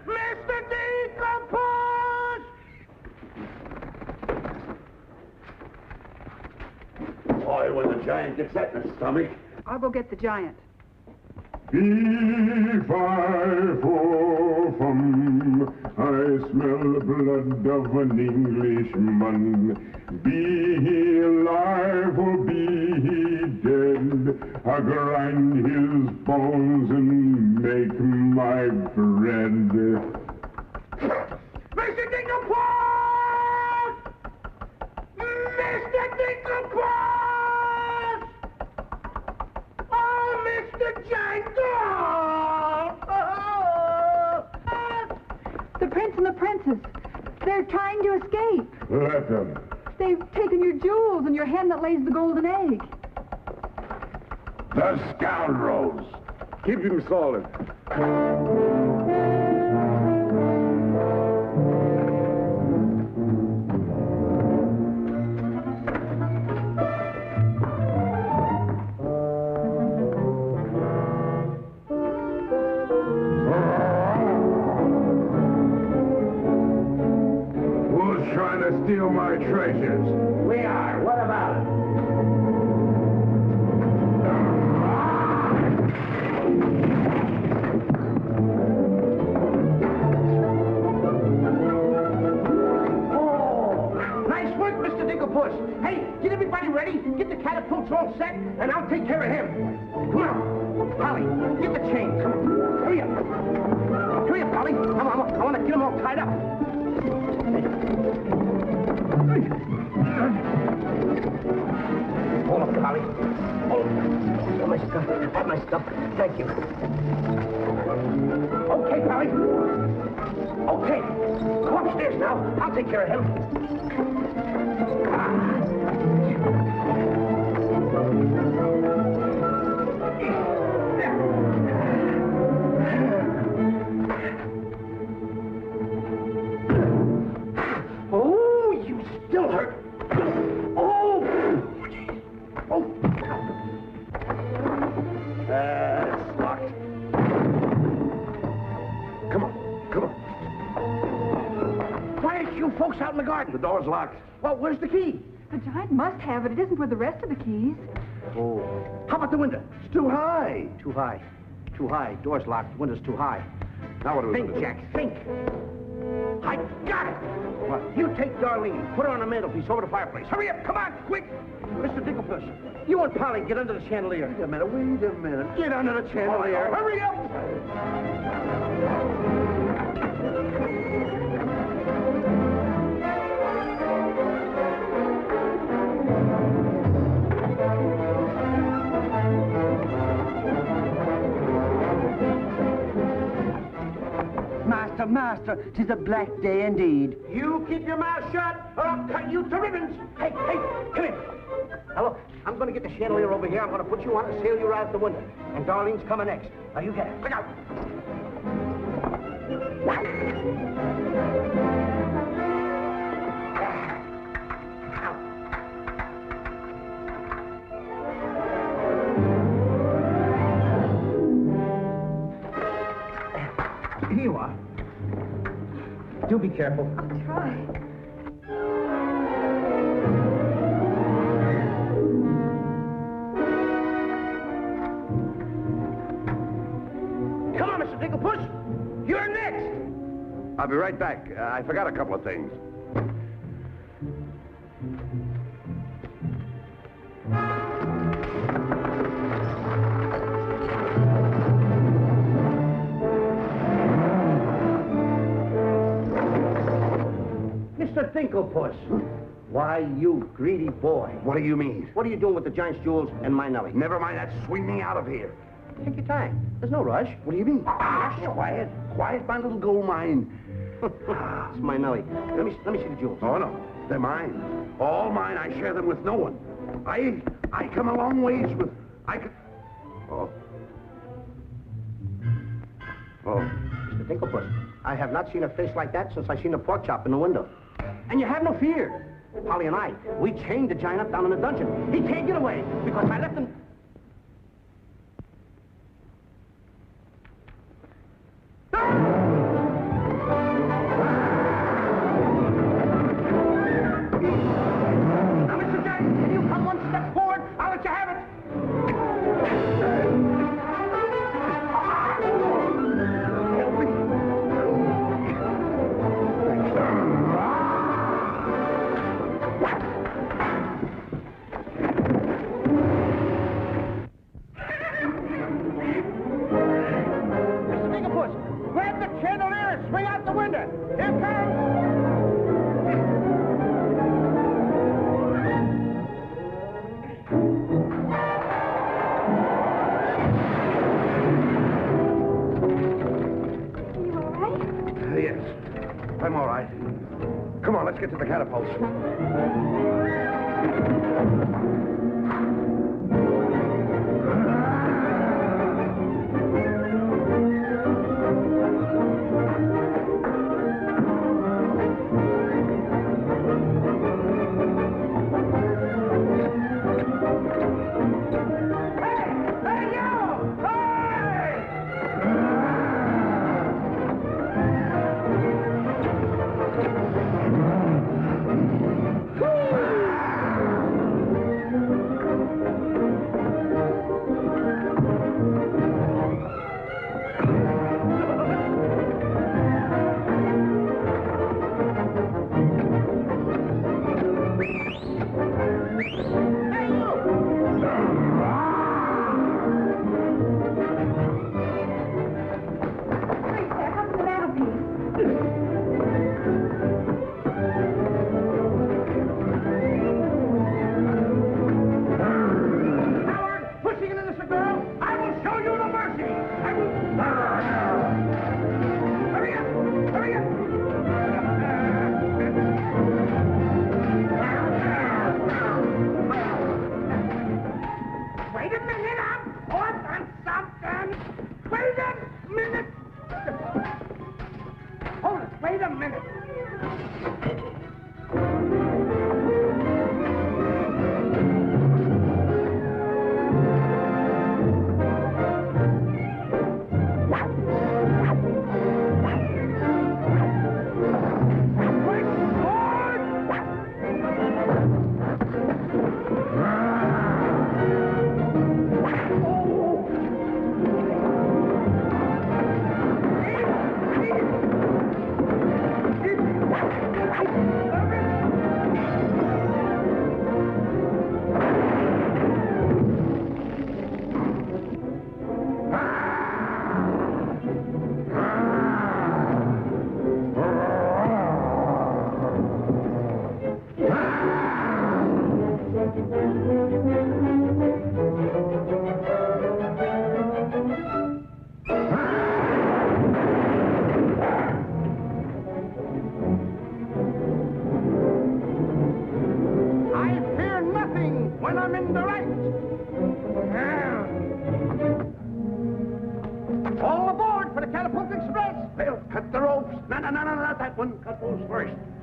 Mr. Dinkelpuss! Boy, when the giant gets that in his stomach. I'll go get the giant. Fee-fi-fo-fum, I smell the blood of an Englishman. Be he alive or be he dead, I grind his bones and make my bread. Mr. Dinkelpuss! Mr. Dinkelpuss! trying to escape. Let them. They've taken your jewels and your hen that lays the golden egg. The scoundrels. Keep him solid. Who's trying to steal my treasures? We are. What about it? Nice work, Mr. Digglepuss. Hey, get everybody ready. Get the catapults all set, and I'll take care of him. Come on. Polly, get the chain. Come on. Hurry up. Hurry up, Polly. I want to get them all tied up. Hold up, Polly. Hold up. Got my stuff. Got my stuff. Thank you. Okay, Polly. Okay. Go upstairs now. I'll take care of him. Oh, you still hurt. Oh! Oh! It's locked. Come on. Come on. Why aren't you folks out in the garden? The door's locked. Well, where's the key? The giant must have it. It isn't with the rest of the keys. Oh. How about the window? It's too high. Too high. Too high. Door's locked. Window's too high. Now what do we Think, do? Jack, think. I got it. What? You take Darlene, put her on the mantelpiece over the fireplace. Hurry up, come on, quick. Mr. Digglepuss, you and Polly get under the chandelier. Wait a minute. Get under the chandelier. Hurry up. Master, 'tis a black day indeed. You keep your mouth shut, or I'll cut you to ribbons. Hey, come here. Now look, I'm going to get the chandelier over here. I'm going to put you on and sail you right out the window. And Darlene's coming next. Now you get it. Look out. Here you are. Do be careful. I'll try. Come on, Mr. Digglepuss. You're next. I'll be right back. I forgot a couple of things. Mr. Digglepuss. Why, you greedy boy. What do you mean? What are you doing with the giant's jewels and my Nellie? Never mind that. Swing me out of here. Take your time. There's no rush. What do you mean? Quiet. Quiet, my little gold mine. It's my Nellie. Let me see the jewels. Oh, no. They're mine. All mine. I share them with no one. I come a long ways with... Oh. Mr. Digglepuss, I have not seen a face like that since I seen the pork chop in the window. And you have no fear. Polly and I, we chained the giant up down in the dungeon. He can't get away because I left him... Now, Mr. Giant, can you come one step forward? I'll let you have it. Help me. Mr. Digglepuss, grab the chandelier and swing out the window. Here it comes. let's get to the catapults.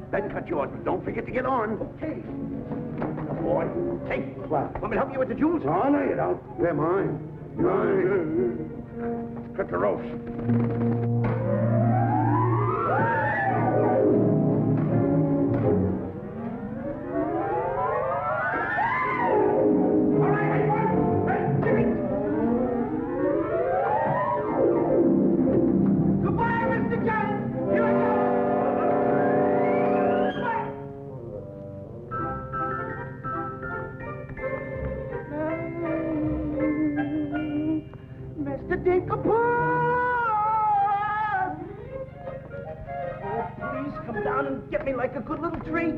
Then cut yours, but don't forget to get on. Okay. Come on. Take. What? Want me to help you with the jewels? Oh, no, you don't. They're mine. Mine. Cut the ropes. All right, anyone? Hey, give it. Goodbye, Mr. Jones. Here I go. Mr. Dinklebus! Oh, please come down and get me like a good little tree.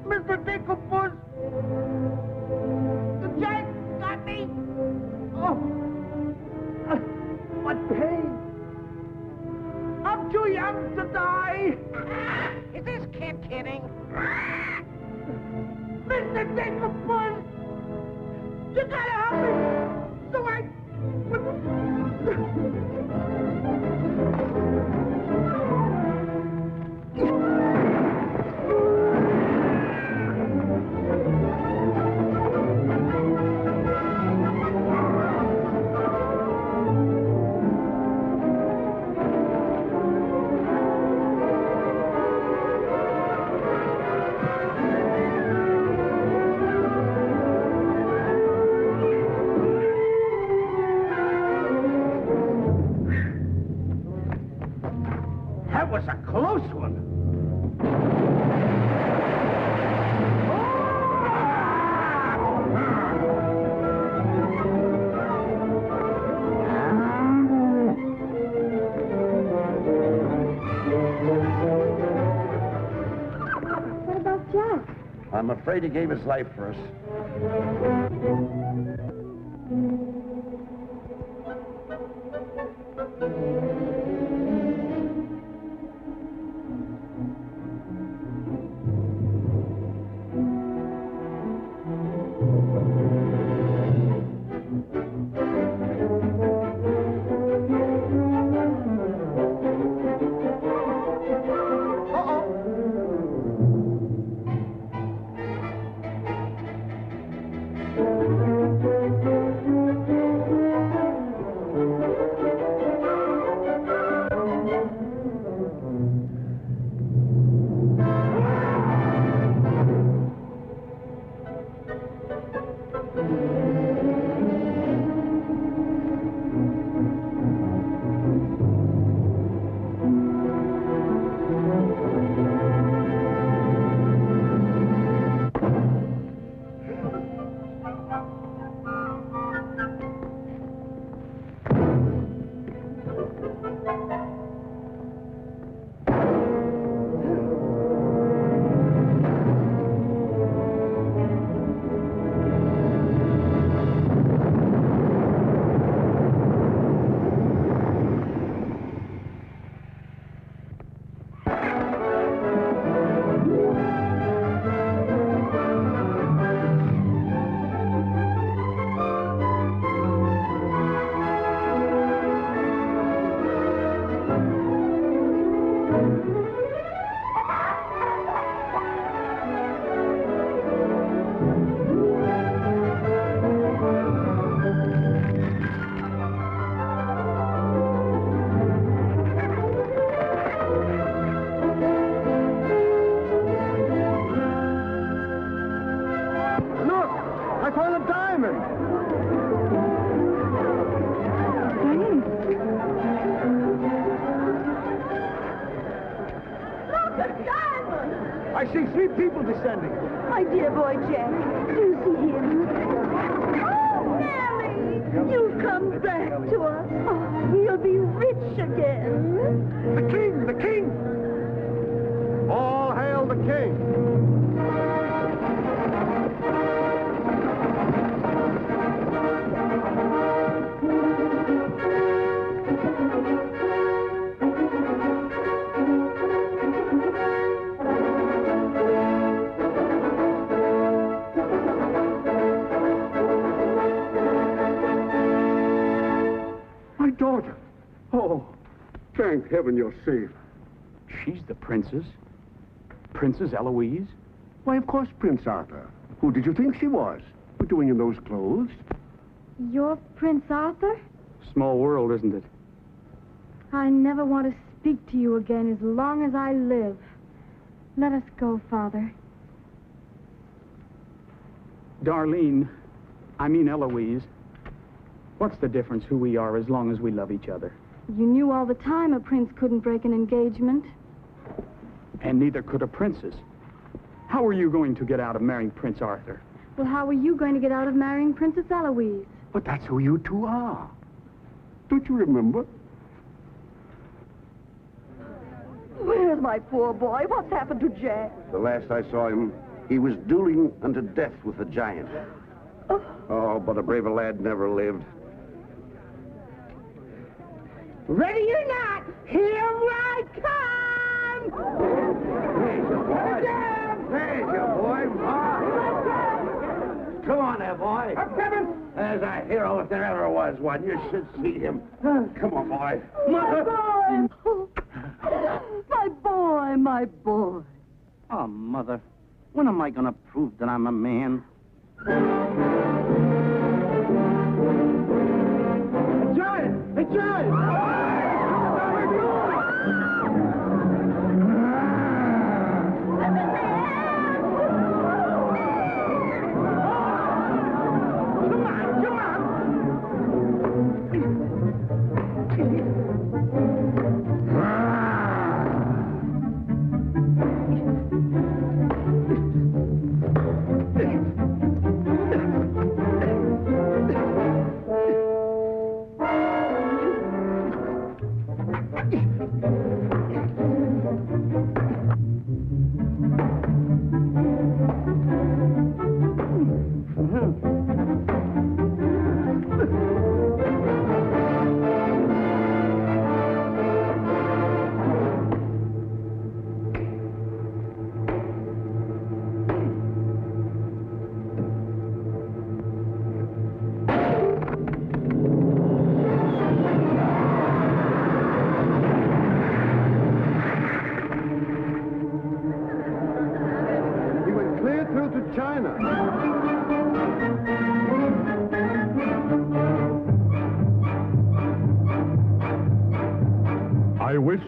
Mr. Dinklebus! The giant got me! Oh! What pain! I'm too young to die! Is this kid kidding? Mr. Dinklebus! You gotta help me! So I... was a close one. What about Jack? I'm afraid he gave his life for us. I see 3 people descending. My dear boy Jack, do you see him? Oh, Nellie! You've come back to us. Oh, you'll be rich again. The king! The king! All hail the king! My daughter! Oh, thank heaven you're safe. She's the princess? Princess Eloise? Why, of course, Prince Arthur. Who did you think she was? What doing in those clothes? You're Prince Arthur? Small world, isn't it? I never want to speak to you again as long as I live. Let us go, Father. Darlene, I mean Eloise. What's the difference who we are as long as we love each other? You knew all the time a prince couldn't break an engagement. And neither could a princess. How are you going to get out of marrying Prince Arthur? Well, how are you going to get out of marrying Princess Eloise? But that's who you two are. Don't you remember? Where's my poor boy? What's happened to Jack? The last I saw him, he was dueling unto death with a giant. Oh, but a braver lad never lived. Ready or not, here I come! There's your boy. There's your boy. Come on there, boy. Up, Kevin! There's a hero if there ever was one. You should see him. Come on, boy. My boy! My boy, my boy. Oh, Mother, when am I going to prove that I'm a man? A giant! A giant!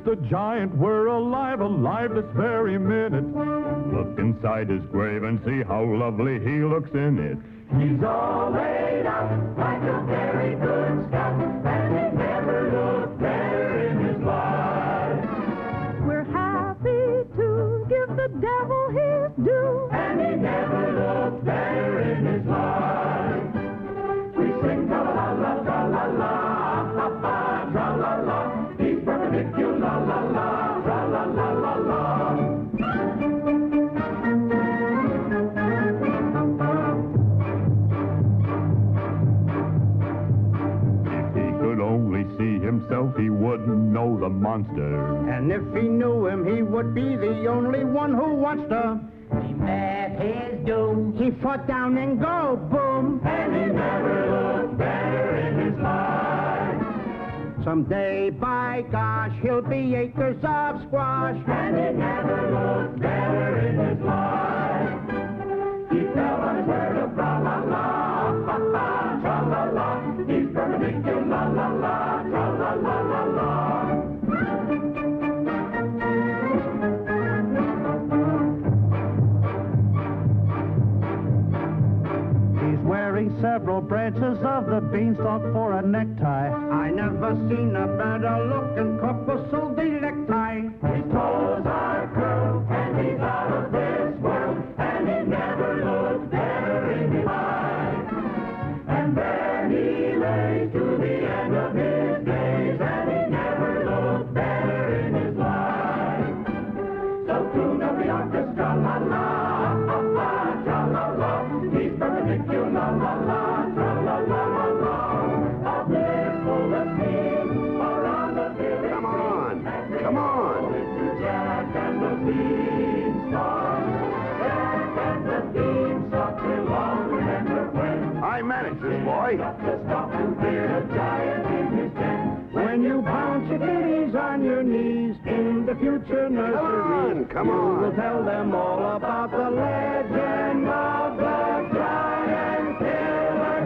the giant were alive, alive this very minute. Look inside his grave and see how lovely he looks in it. He's all laid out like a very good scout, and he never looked better in his life. We're happy to give the devil his due, and he never looked better in his life. We sing tra-la-la, tra-la-la, ha-ha, tra-la-la. He's perpendicular, la-la-la, tra-la-la-la-la. Only see himself, he wouldn't know the monster. And if he knew him, he would be the only one who wants to. He met his doom. He fought down and go boom. And he never looked better in his life. Someday, by gosh, he'll be acres of squash. And he never looked better in his life. He fell on his word of tra-la-la, ha-ha, tra-la-la. He's perpendicular, la-la-la, tra-la-la-la-la. He's wearing several branches of the beanstalk for a necktie. I never seen a better looking couple so the necktie. His toes are curled, and he's out of this world, and he never looked better in his life. And there he lay to the end of his days, and he never looked better in his life. So tune up the orchestra, la-la, ha-ha, tra-la-la. He's perpendicular, la-la, tra-la-la-la-la. A blissful asleep around the village. Come on, come on. Jack and the Beanstalk. Jack and the Beanstalk will all remember when I managed this, boy. the stop to clear a giant in his den. When you bounce your kitties on your knees in the future nursery, Come on. you will tell them all about the legend of the giant killer.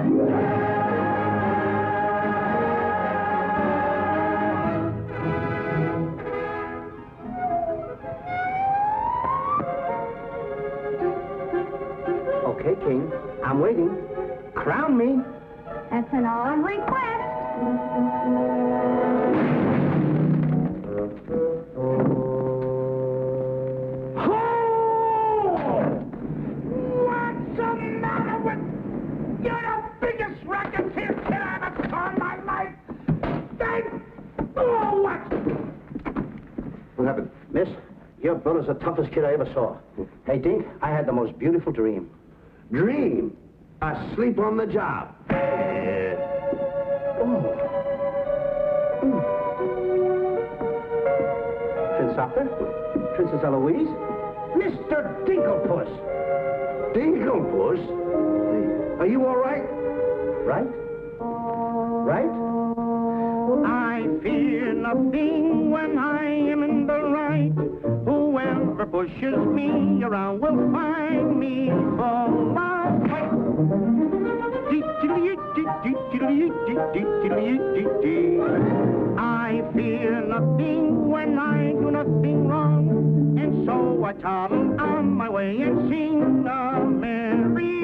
Okay, King, I'm waiting. Crown me. That's an odd request. What's the matter with... You're the biggest racketeer kid I ever saw in my life. Oh, what? What happened? Miss, your brother's the toughest kid I ever saw. Hey, Dink, I had the most beautiful dream. Dream. Asleep on the job. Prince Arthur? Princess Eloise? Mr. Dinklepuss! Dinklepuss? Are you all right? Right? Right? I fear nothing when I am in the right. Whoever pushes me around will find me for my fight. I fear nothing when I do nothing wrong, and so I toddle on my way and sing a merry